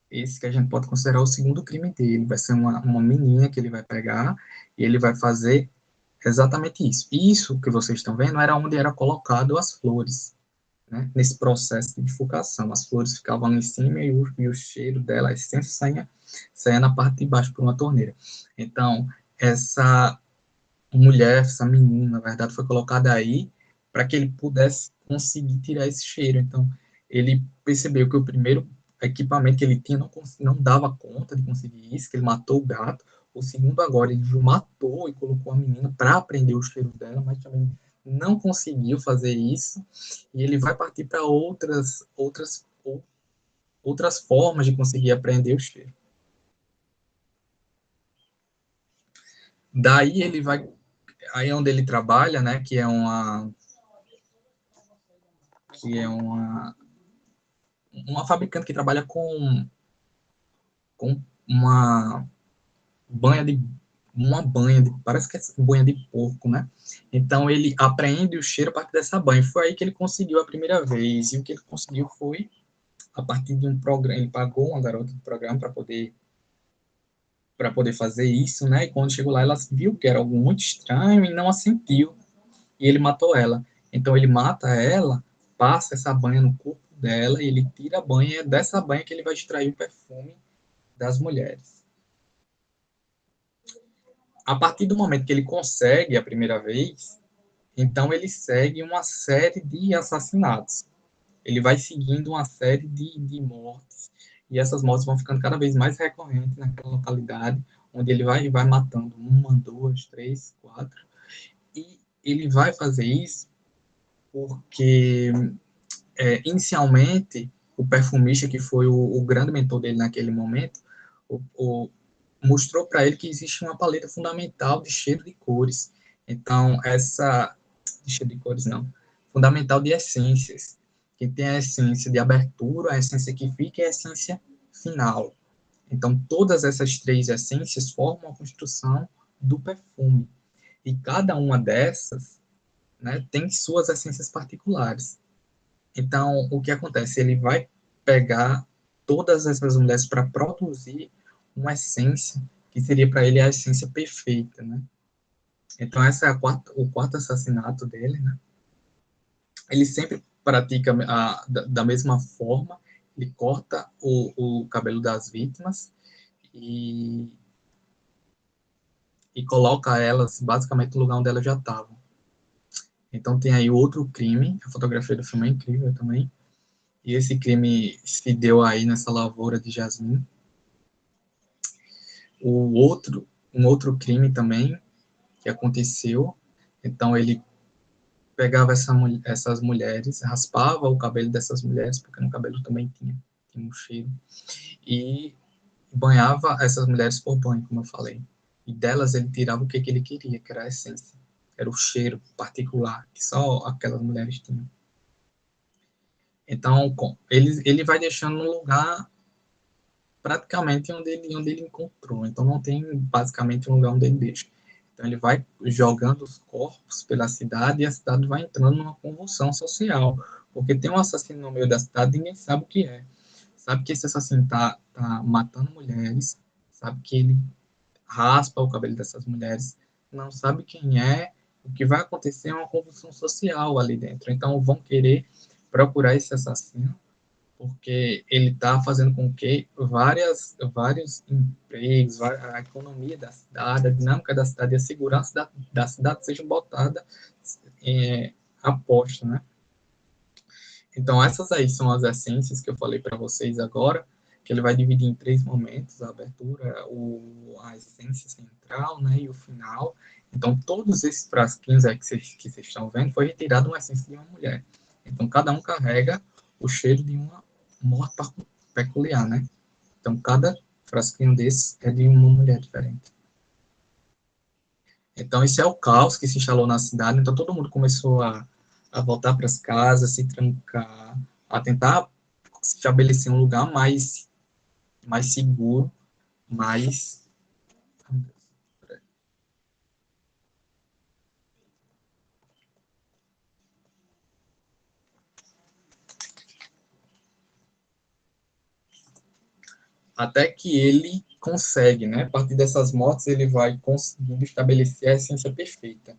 esse que a gente pode considerar o segundo crime dele. Vai ser uma menina que ele vai pegar, e ele vai fazer exatamente isso. Isso que vocês estão vendo era onde era colocado as flores, né? Nesse processo de bifurcação. As flores ficavam em cima e o cheiro dela, a essência, saía na parte de baixo por uma torneira. Então, essa mulher, essa menina, na verdade, foi colocada aí para que ele pudesse conseguir tirar esse cheiro. Então, ele percebeu que o primeiro equipamento que ele tinha não dava conta de conseguir isso, que ele matou o gato. O segundo agora, ele matou e colocou a menina para aprender o cheiro dela, mas também não conseguiu fazer isso, e ele vai partir para outras formas de conseguir aprender o cheiro. Daí ele vai, aí é onde ele trabalha, né, que é uma fabricante que trabalha com uma banha de, parece que é banha de porco, né? Então ele aprende o cheiro a partir dessa banha. Foi aí que ele conseguiu a primeira vez, e o que ele conseguiu foi a partir de um programa. Ele pagou uma garota do programa para poder fazer isso, né? E quando chegou lá, ela viu que era algo muito estranho e não a sentiu, e ele matou ela. Então ele mata ela, passa essa banha no corpo dela, e ele tira a banha, e é dessa banha que ele vai extrair o perfume das mulheres. A partir do momento que ele consegue a primeira vez, então ele segue uma série de assassinatos. Ele vai seguindo uma série de mortes, e essas mortes vão ficando cada vez mais recorrentes naquela localidade, onde ele vai matando 1, 2, 3, 4, e ele vai fazer isso porque, inicialmente, o perfumista, que foi o grande mentor dele naquele momento, mostrou para ele que existe uma paleta fundamental de cheiro de cores. Então, de cheiro de cores não, fundamental de essências. Que tem a essência de abertura, a essência que fica e a essência final. Então, todas essas 3 essências formam a construção do perfume. E cada uma dessas, né, tem suas essências particulares. Então, o que acontece? Ele vai pegar todas essas mulheres para produzir uma essência que seria para ele a essência perfeita, né? Então, essa é o quarto assassinato dele, né? ele sempre pratica da mesma forma, ele corta o cabelo das vítimas e coloca elas basicamente no lugar onde elas já estavam. Então tem aí outro crime, a fotografia do filme é incrível também, e esse crime se deu aí nessa lavoura de jasmim. Um outro crime também que aconteceu, então ele pegava essas mulheres, raspava o cabelo dessas mulheres, porque no cabelo também tinha um cheiro, e banhava essas mulheres por banho, como eu falei. E delas ele tirava o que ele queria, que era a essência. Era o cheiro particular que só aquelas mulheres tinham. Então, ele vai deixando no lugar praticamente onde ele encontrou. Então, não tem basicamente um lugar onde ele deixa. Então, ele vai jogando os corpos pela cidade e a cidade vai entrando numa convulsão social. Porque tem um assassino no meio da cidade e ninguém sabe o que é. Sabe que esse assassino está matando mulheres, sabe que ele raspa o cabelo dessas mulheres, não sabe quem é, o que vai acontecer é uma convulsão social ali dentro. Então, vão querer procurar esse assassino porque ele está fazendo com que vários empregos, a economia da cidade, a dinâmica da cidade e a segurança da cidade sejam botadas a posto, né? Então, essas aí são as essências que eu falei para vocês agora, que ele vai dividir em 3 momentos, a abertura, a essência central, né, e o final. Então, todos esses frasquinhos aí que vocês estão vendo, foi retirado uma essência de uma mulher. Então, cada um carrega o cheiro de uma morte peculiar, né? Então, cada frasquinho desse é de uma mulher diferente. Então, esse é o caos que se instalou na cidade. Então, todo mundo começou a voltar para as casas, se trancar, a tentar estabelecer um lugar mais seguro, mais... Até que ele consegue, né? A partir dessas mortes, ele vai conseguindo estabelecer a essência perfeita.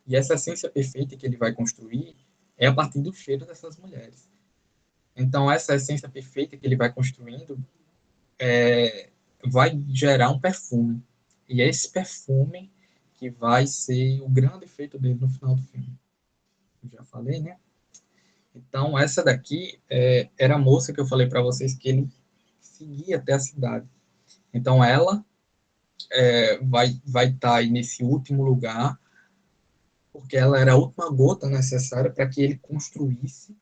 E essa essência perfeita que ele vai construir é a partir do cheiro dessas mulheres. Então, essa essência perfeita que ele vai construindo vai gerar um perfume. E é esse perfume que vai ser o grande efeito dele no final do filme. Eu já falei, né? Então, essa daqui era a moça que eu falei para vocês que ele seguia até a cidade. Então, ela vai estar aí nesse último lugar, porque ela era a última gota necessária para que ele construísse,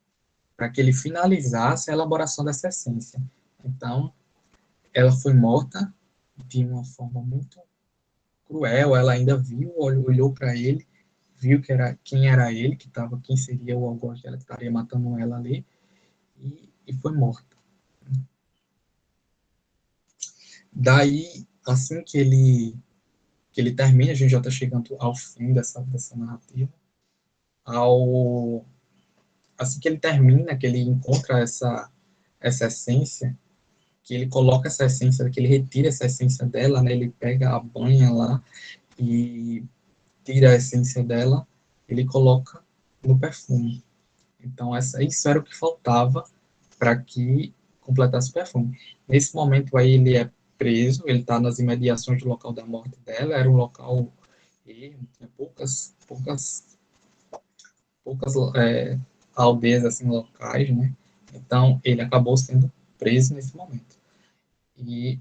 para que ele finalizasse a elaboração dessa essência. Então, ela foi morta de uma forma muito cruel. Ela ainda viu, olhou para ele, viu quem era ele, quem seria o algoz dela que estaria matando ela ali, e foi morta. Daí, assim que ele termina, a gente já está chegando ao fim dessa narrativa, assim que ele termina, que ele encontra essa essência, que ele coloca essa essência, que ele retira essa essência dela, né, ele pega a banha lá e tira a essência dela, ele coloca no perfume. Então, isso era o que faltava para que completasse o perfume. Nesse momento aí, ele é preso, ele está nas imediações do local da morte dela, era um local ermo, tinha poucas aldeias, assim, locais, né? Então, ele acabou sendo preso nesse momento. E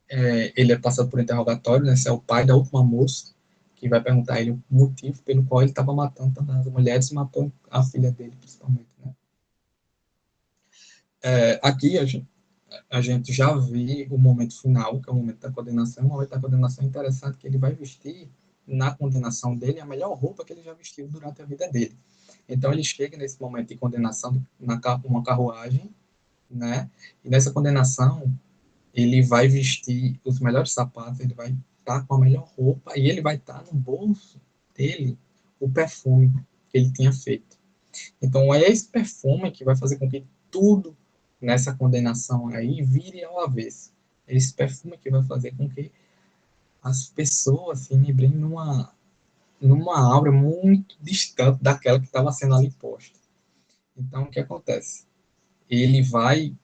ele é passado por interrogatório, né? Esse é o pai da última moça, que vai perguntar a ele o motivo pelo qual ele estava matando tantas as mulheres e matou a filha dele, principalmente, né? Aqui a gente já vê o momento final, que é o momento da condenação. O momento da condenação é interessante, que ele vai vestir, na condenação dele, a melhor roupa que ele já vestiu durante a vida dele. Então, ele chega nesse momento de condenação, uma carruagem, né? E nessa condenação, ele vai vestir os melhores sapatos, ele vai estar com a melhor roupa, e ele vai estar no bolso dele o perfume que ele tinha feito. Então, é esse perfume que vai fazer com que tudo nessa condenação aí vire ao avesso. É esse perfume que vai fazer com que as pessoas se lembrem numa aura muito distante daquela que estava sendo ali posta. Então, o que acontece? Ele vai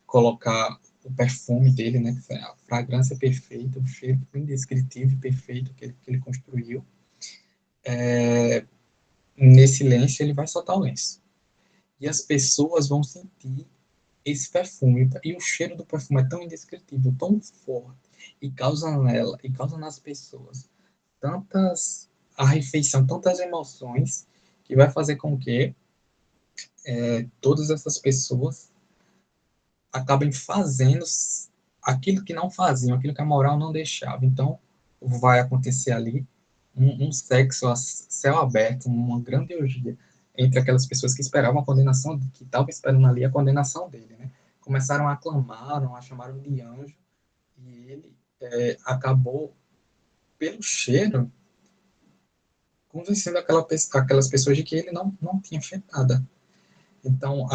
colocar o perfume dele, né, que é a fragrância perfeita, o cheiro indescritível e perfeito que ele construiu. Nesse lenço, ele vai soltar o lenço. E as pessoas vão sentir esse perfume. E o cheiro do perfume é tão indescritível, tão forte, e causa nas pessoas tantas arrefeição, tantas emoções, que vai fazer com que todas essas pessoas acabem fazendo aquilo que não faziam, aquilo que a moral não deixava. Então, vai acontecer ali um sexo a céu aberto, uma grande orgia entre aquelas pessoas que esperavam a condenação, que estavam esperando ali a condenação dele, né? Começaram a aclamaram, a chamaram de anjo, e ele acabou, pelo cheiro, convencendo aquelas pessoas de que ele não tinha feito nada. Então,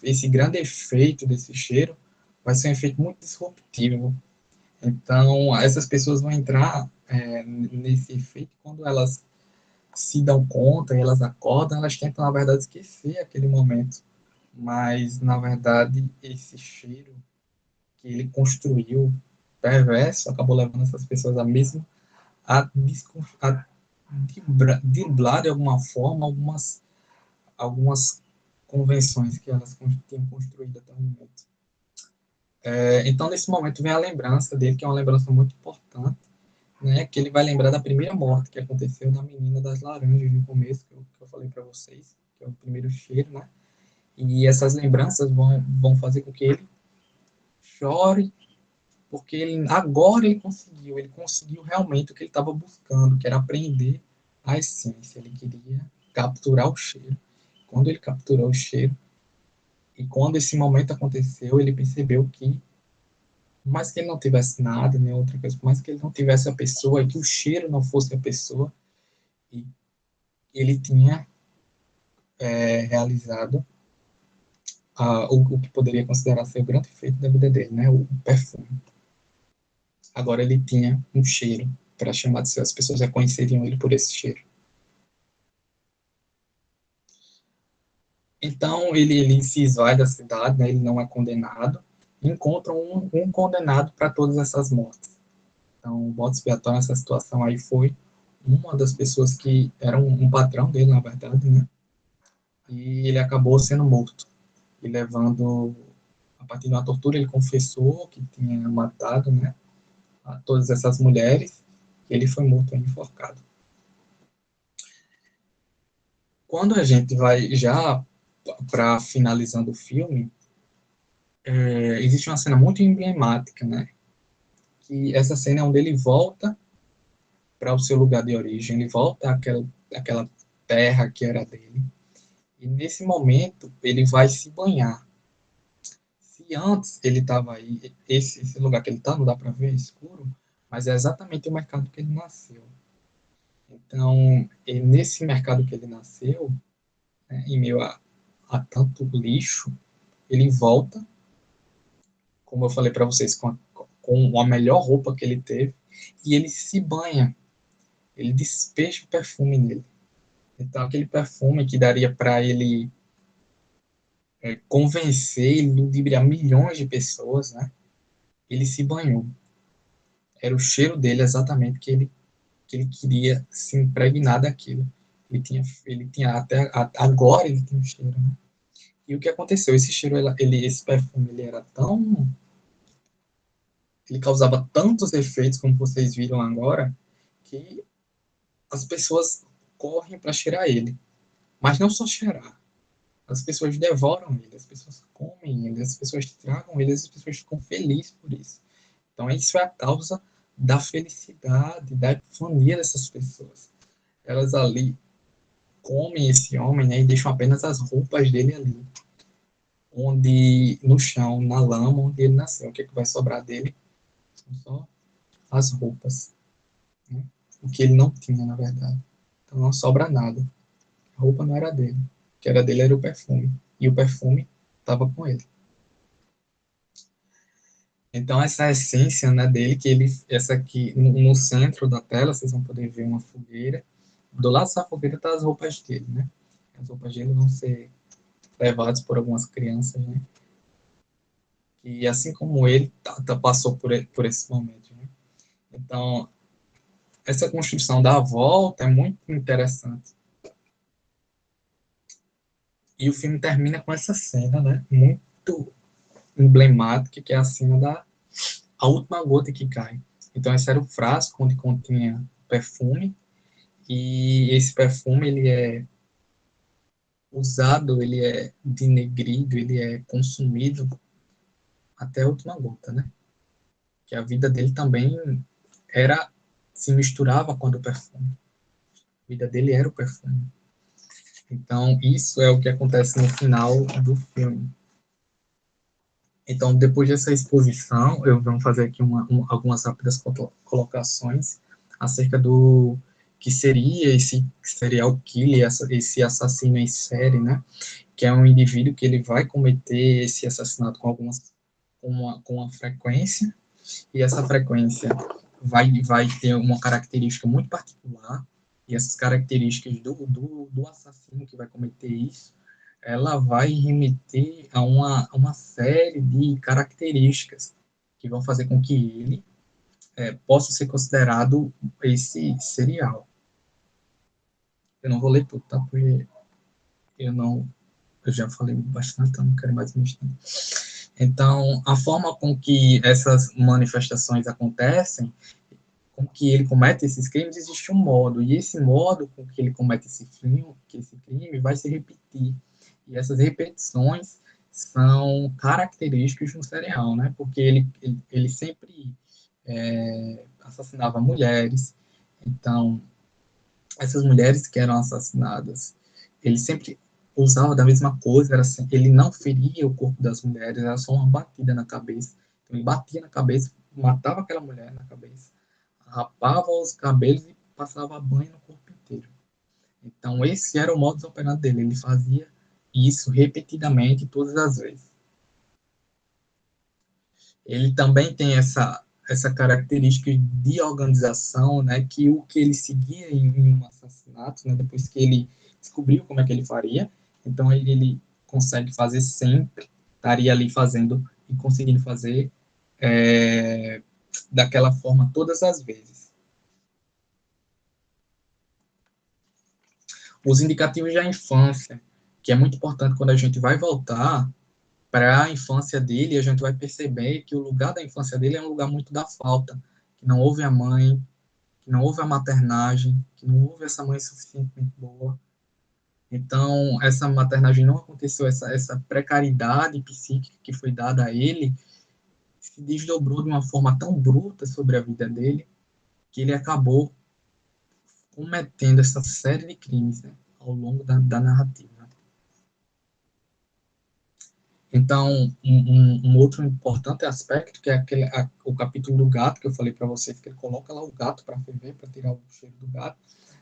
esse grande efeito desse cheiro vai ser um efeito muito disruptivo. Então, essas pessoas vão entrar nesse efeito quando elas se dão conta e elas acordam, elas tentam, na verdade, esquecer aquele momento. Mas, na verdade, esse cheiro que ele construiu, perverso, acabou levando essas pessoas a driblar de alguma forma algumas convenções que elas tinham construído até o momento. Então, nesse momento, vem a lembrança dele, que é uma lembrança muito importante, né, que ele vai lembrar da primeira morte que aconteceu da menina das laranjas no começo, que eu falei para vocês, que é o primeiro cheiro, né? E essas lembranças vão fazer com que ele chore, porque agora ele conseguiu realmente o que ele estava buscando, que era aprender a essência. Ele queria capturar o cheiro. Quando ele capturou o cheiro, e quando esse momento aconteceu, ele percebeu que, por mais que ele não tivesse nada, nem outra coisa, por mais que ele não tivesse a pessoa, e que o cheiro não fosse a pessoa, e ele tinha realizado o que poderia considerar ser o grande feito da vida dele, né? O perfume. Agora ele tinha um cheiro para chamar de seu, as pessoas reconheceriam ele por esse cheiro. Então ele se esvai da cidade, né? Ele não é condenado, e encontra um condenado para todas essas mortes. Então o bode expiatório nessa situação aí foi uma das pessoas que era um patrão dele, na verdade, né? E ele acabou sendo morto e levando, a partir de uma tortura, ele confessou que tinha matado, né, a todas essas mulheres, e ele foi morto e enforcado. Quando a gente vai já para finalizando o filme, existe uma cena muito emblemática, né, que essa cena é onde ele volta para o seu lugar de origem, ele volta àquela terra que era dele, e nesse momento ele vai se banhar. Se antes ele estava aí, esse lugar que ele está, não dá para ver, é escuro, mas é exatamente o mercado que ele nasceu. Então, nesse mercado que ele nasceu, né, em meio a tanto lixo, ele volta, como eu falei para vocês, com a melhor roupa que ele teve, e ele se banha, ele despeja o perfume nele. Então, aquele perfume que daria para ele convencer e ludibriar milhões de pessoas, né? Ele se banhou. Era o cheiro dele exatamente que ele queria se impregnar daquilo. Ele tinha agora ele tinha um cheiro, né? E o que aconteceu? Esse cheiro, esse perfume, ele causava tantos efeitos, como vocês viram agora, que as pessoas correm para cheirar ele. Mas não só cheirar. As pessoas devoram ele, as pessoas comem ele, as pessoas tragam ele, as pessoas ficam felizes por isso. Então, isso é a causa da felicidade, da epifania dessas pessoas. Elas ali comem esse homem, né, e deixam apenas as roupas dele ali, onde no chão, na lama, onde ele nasceu. O que, é que vai sobrar dele? São só as roupas, né? O que ele não tinha, na verdade. Então não sobra nada. A roupa não era dele. O que era dele era o perfume. E o perfume estava com ele. Então, essa essência, né, dele, essa aqui, no centro da tela, vocês vão poder ver uma fogueira. Do lado dessa fogueira tá as roupas dele, né? As roupas dele vão ser levadas por algumas crianças, né? E assim como ele passou por esse momento, né? Então, essa construção da volta é muito interessante. E o filme termina com essa cena, né? Muito emblemática, que é a cena a última gota que cai. Então, esse era o frasco onde continha perfume, e esse perfume, ele é usado, ele é denegrido, ele é consumido até a última gota, né? Que a vida dele também era, se misturava com a do perfume. A vida dele era o perfume. Então, isso é o que acontece no final do filme. Então, depois dessa exposição, eu vou fazer aqui algumas rápidas colocações acerca do que seria esse serial killer, esse assassino em série, né? Que é um indivíduo que ele vai cometer esse assassinato com uma frequência, e essa frequência vai ter uma característica muito particular, e essas características do assassino que vai cometer isso, ela vai remeter a uma série de características que vão fazer com que ele possa ser considerado esse serial. Eu não vou ler tudo, tá? Porque eu já falei bastante, então não quero mais me estender. Então, a forma com que essas manifestações acontecem, com que ele comete esses crimes, existe um modo, e esse modo com que ele comete esse crime vai se repetir. E essas repetições são características de um serial, né? Porque ele sempre assassinava mulheres, então, essas mulheres que eram assassinadas, ele sempre usava da mesma coisa, era assim, ele não feria o corpo das mulheres, era só uma batida na cabeça. Então, ele batia na cabeça, matava aquela mulher na cabeça, rapava os cabelos e passava banho no corpo inteiro. Então, esse era o modus operandi dele, ele fazia isso repetidamente, todas as vezes. Ele também tem essa característica de organização, né, que o que ele seguia em um assassinato, né, depois que ele descobriu como é que ele faria, então ele consegue fazer sempre, estaria ali fazendo e conseguindo fazer daquela forma todas as vezes. Os indicativos da infância, que é muito importante quando a gente vai voltar para a infância dele, a gente vai perceber que o lugar da infância dele é um lugar muito da falta, que não houve a mãe, que não houve a maternagem, que não houve essa mãe suficientemente boa. Então, essa maternagem não aconteceu, essa precariedade psíquica que foi dada a ele se desdobrou de uma forma tão bruta sobre a vida dele, que ele acabou cometendo essa série de crimes, né, ao longo da narrativa. Então, um outro importante aspecto, que é o capítulo do gato, que eu falei para vocês, que ele coloca lá o gato para ferver, para tirar o cheiro do gato,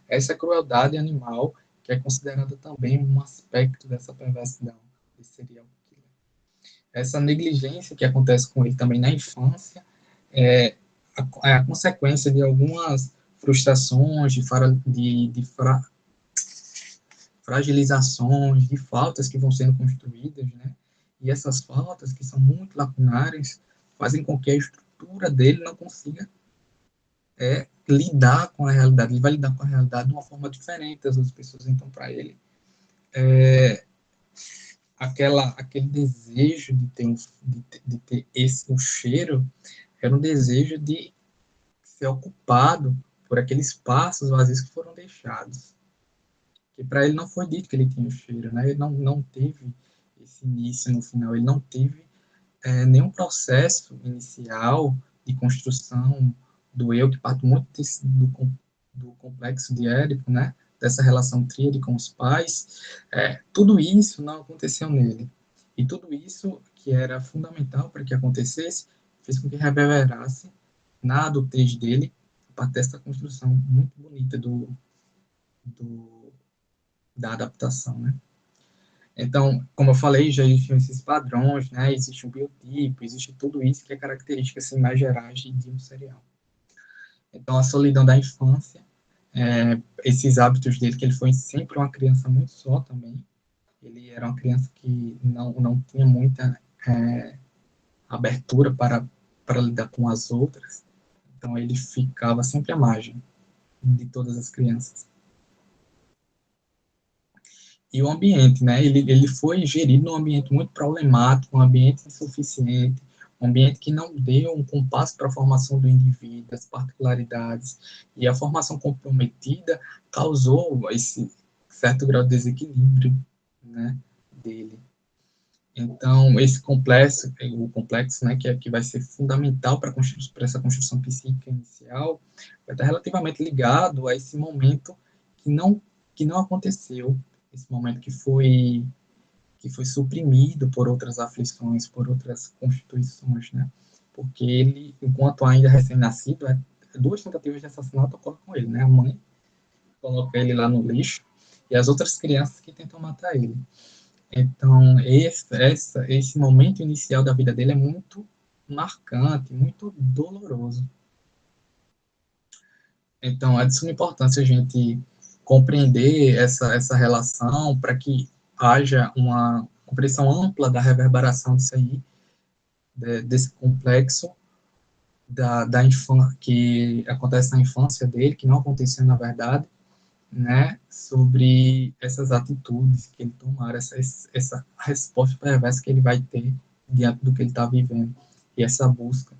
essa crueldade animal, que é considerada também um aspecto dessa perversidão, desse serial killer. Essa negligência que acontece com ele também na infância é a consequência de algumas frustrações, fragilizações, de faltas que vão sendo construídas, né? E essas faltas, que são muito lacunares, fazem com que a estrutura dele não consiga lidar com a realidade. Ele vai lidar com a realidade de uma forma diferente das outras pessoas. Então, para ele, aquele desejo de ter um cheiro era um desejo de ser ocupado por aqueles espaços vazios que foram deixados. Que para ele não foi dito que ele tinha o cheiro, né? Ele não teve esse início no final, ele não teve nenhum processo inicial de construção do eu, que parte muito do complexo de Édipo, né? Dessa relação tríade com os pais. Tudo isso não aconteceu nele. E tudo isso, que era fundamental para que acontecesse, fez com que reverberasse na adultez dele, a partir dessa construção muito bonita da adaptação, né? Então, como eu falei, já existem esses padrões, né? Existe um biotipo, existe tudo isso que é característica, assim, mais gerais de um serial. Então, a solidão da infância, esses hábitos dele, que ele foi sempre uma criança muito só também. Ele era uma criança que não tinha muita abertura para lidar com as outras. Então, ele ficava sempre à margem de todas as crianças. E o ambiente, né? Ele foi gerido num ambiente muito problemático, um ambiente insuficiente, um ambiente que não deu um compasso para a formação do indivíduo, as particularidades, e a formação comprometida causou esse certo grau de desequilíbrio, né, dele. Então, esse complexo, o complexo, né, que vai ser fundamental para essa construção psíquica inicial, vai estar relativamente ligado a esse momento que não aconteceu, esse momento que foi suprimido por outras aflições, por outras constituições, né? Porque ele, enquanto ainda recém-nascido, duas tentativas de assassinato ocorrem com ele, né? A mãe coloca ele lá no lixo e as outras crianças que tentam matar ele. Então, esse momento inicial da vida dele é muito marcante, muito doloroso. Então, é de suma importância a gente compreender essa relação para que haja uma compreensão ampla da reverberação disso aí, desse complexo da infância, que acontece na infância dele, que não aconteceu na verdade, né, sobre essas atitudes que ele tomar, essa resposta perversa que ele vai ter diante do que ele está vivendo, e essa busca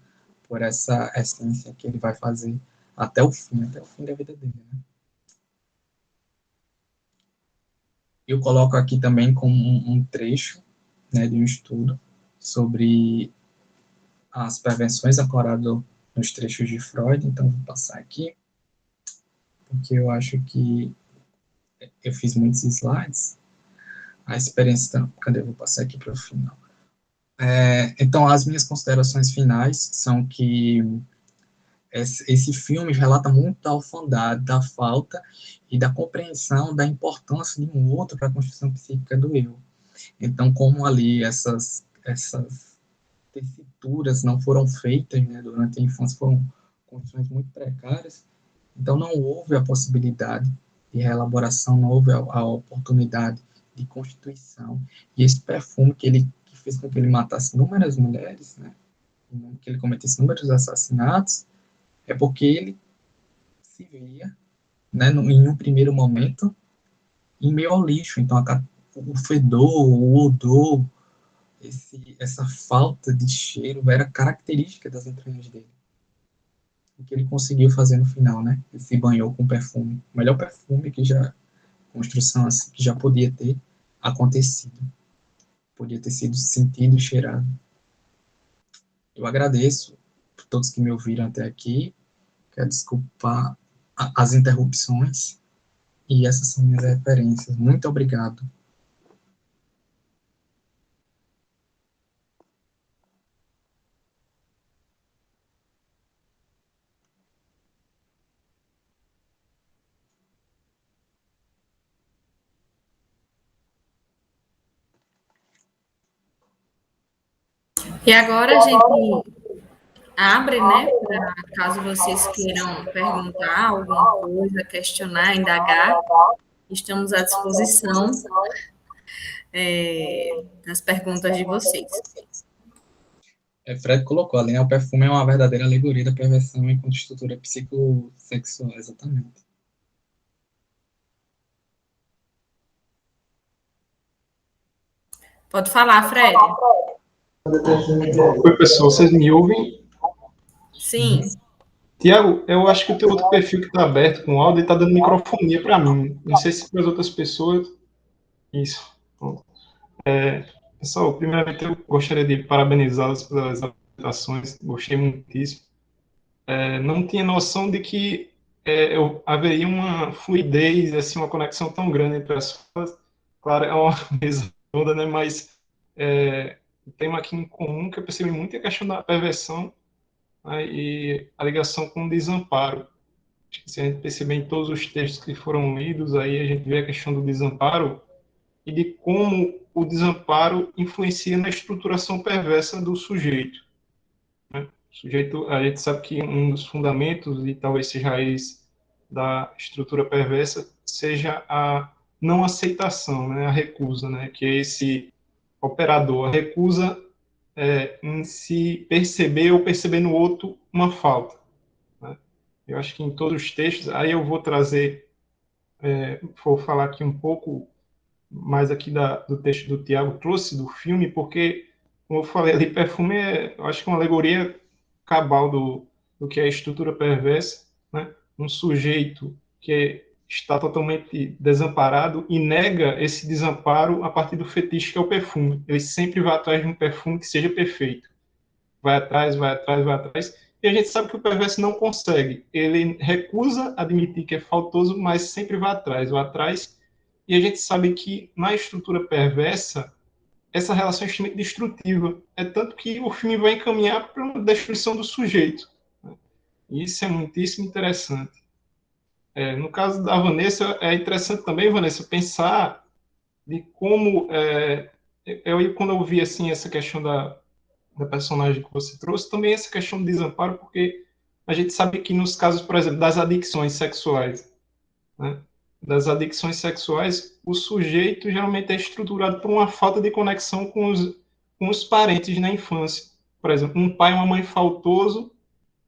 por essa essência que ele vai fazer até o fim da vida dele, né. Eu coloco aqui também como um trecho, né, de um estudo sobre as prevenções ancorado nos trechos de Freud, então vou passar aqui, porque eu acho que eu fiz muitos slides, a experiência, cadê, eu vou passar aqui para o final. Então, as minhas considerações finais são que esse filme relata muito da orfandade, da falta e da compreensão da importância de um outro para a construção psíquica do eu. Então, como ali essas tessituras não foram feitas, né, durante a infância, foram condições muito precárias, então não houve a possibilidade de reelaboração, não houve a oportunidade de constituição, e esse perfume que fez com que ele matasse inúmeras mulheres, né, que ele cometesse inúmeros assassinatos, é porque ele se via, né, em um primeiro momento, em meio ao lixo. Então, o fedor, o odor, essa falta de cheiro era característica das entranhas dele. O que ele conseguiu fazer no final, né? Ele se banhou com perfume. O melhor perfume construção assim, que já podia ter acontecido. Podia ter sido sentido e cheirado. Eu agradeço por todos que me ouviram até aqui. Quero desculpar as interrupções. E essas são minhas referências. Muito obrigado. E agora a gente abre, né, para caso vocês queiram perguntar alguma coisa, questionar, indagar, estamos à disposição das perguntas de vocês. Fred colocou ali, né? O perfume é uma verdadeira alegoria da perversão enquanto estrutura psicossexual, exatamente. Pode falar, Fred. Oi, pessoal, vocês me ouvem? Sim. Tiago, eu acho que o teu outro perfil que está aberto com áudio está dando microfonia para mim. Não sei se para as outras pessoas. Isso. Pessoal, primeiramente eu gostaria de parabenizá-los pelas apresentações. Gostei muitíssimo. Não tinha noção de que haveria uma fluidez, assim, uma conexão tão grande entre as falas. Claro, é uma mesa toda, né? Mas o tema aqui em comum que eu percebi muito é a questão da perversão, né, e a ligação com o desamparo. Se a gente perceber em todos os textos que foram lidos, aí a gente vê a questão do desamparo e de como o desamparo influencia na estruturação perversa do sujeito, né? O sujeito, a gente sabe que um dos fundamentos, e talvez seja a raiz da estrutura perversa, seja a não aceitação, né? A recusa, né? Que é esse operador, a recusa em se perceber ou perceber no outro uma falta, né? Eu acho que em todos os textos, aí eu vou trazer, vou falar aqui um pouco mais aqui do texto do Tiago trouxe, do filme, porque, como eu falei ali, perfume eu acho que é uma alegoria cabal do que é a estrutura perversa, né? Um sujeito que está totalmente desamparado e nega esse desamparo a partir do fetiche que é o perfume. Ele sempre vai atrás de um perfume que seja perfeito. Vai atrás, vai atrás, vai atrás. E a gente sabe que o perverso não consegue. Ele recusa admitir que é faltoso, mas sempre vai atrás, vai atrás. E a gente sabe que na estrutura perversa, essa relação é extremamente destrutiva. É tanto que o filme vai encaminhar para uma destruição do sujeito, né? E isso é muitíssimo interessante. No caso da Vanessa, é interessante também, Vanessa, pensar de como... quando eu vi assim, essa questão da personagem que você trouxe, também essa questão do desamparo, porque a gente sabe que nos casos, por exemplo, das adicções sexuais, né? Das adicções sexuais, o sujeito geralmente é estruturado por uma falta de conexão com os parentes na infância. Por exemplo, um pai e uma mãe faltoso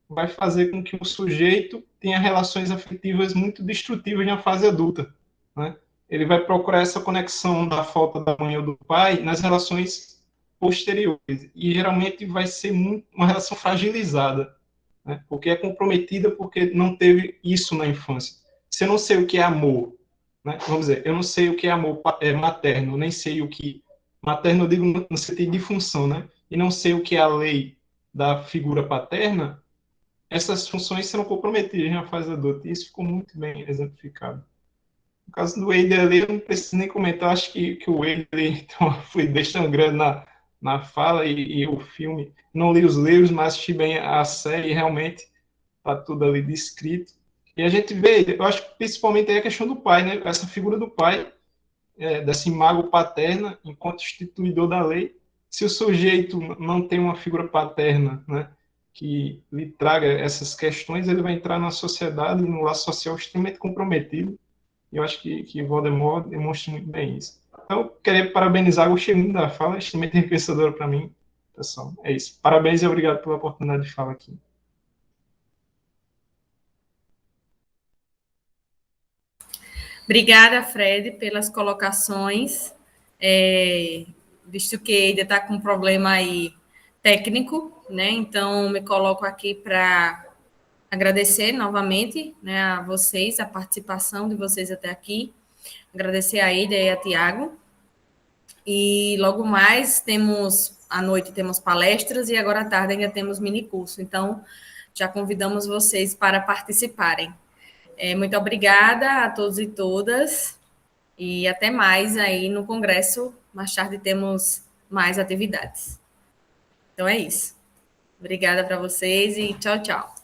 vai fazer com que o sujeito tenha relações afetivas muito destrutivas na fase adulta, né? Ele vai procurar essa conexão da falta da mãe ou do pai nas relações posteriores, e geralmente vai ser uma relação fragilizada, né? Porque é comprometida porque não teve isso na infância. Se eu não sei o que é amor, né? Vamos dizer, eu não sei o que é amor materno, nem sei o que... Materno eu digo no sentido de função, né? E não sei o que é a lei da figura paterna, essas funções serão comprometidas na fase adulta, e isso ficou muito bem exemplificado. No caso do Wade ali, eu não preciso nem comentar, acho que o Wade tem uma fluidez tão grande na fala, e o filme, não li os livros, mas assisti bem a série, e realmente está tudo ali descrito. E a gente vê, eu acho que principalmente é a questão do pai, né? Essa figura do pai, dessa imago paterna, enquanto instituidor da lei. Se o sujeito não tem uma figura paterna, né, que lhe traga essas questões, ele vai entrar na sociedade, no laço social extremamente comprometido. E eu acho que Voldemort demonstra muito bem isso. Então, eu queria parabenizar, gostei muito da fala, extremamente enriquecedora para mim, pessoal. É isso. Parabéns e obrigado pela oportunidade de falar aqui. Obrigada, Fred, pelas colocações. Visto que ainda está com um problema aí técnico, né? Então, me coloco aqui para agradecer novamente, né, a vocês, a participação de vocês até aqui. Agradecer a Ida e a Tiago. E logo mais à noite temos palestras e agora à tarde ainda temos mini curso. Então, já convidamos vocês para participarem. Muito obrigada a todos e todas e até mais aí no congresso. Mais tarde temos mais atividades. Então é isso. Obrigada para vocês e tchau, tchau.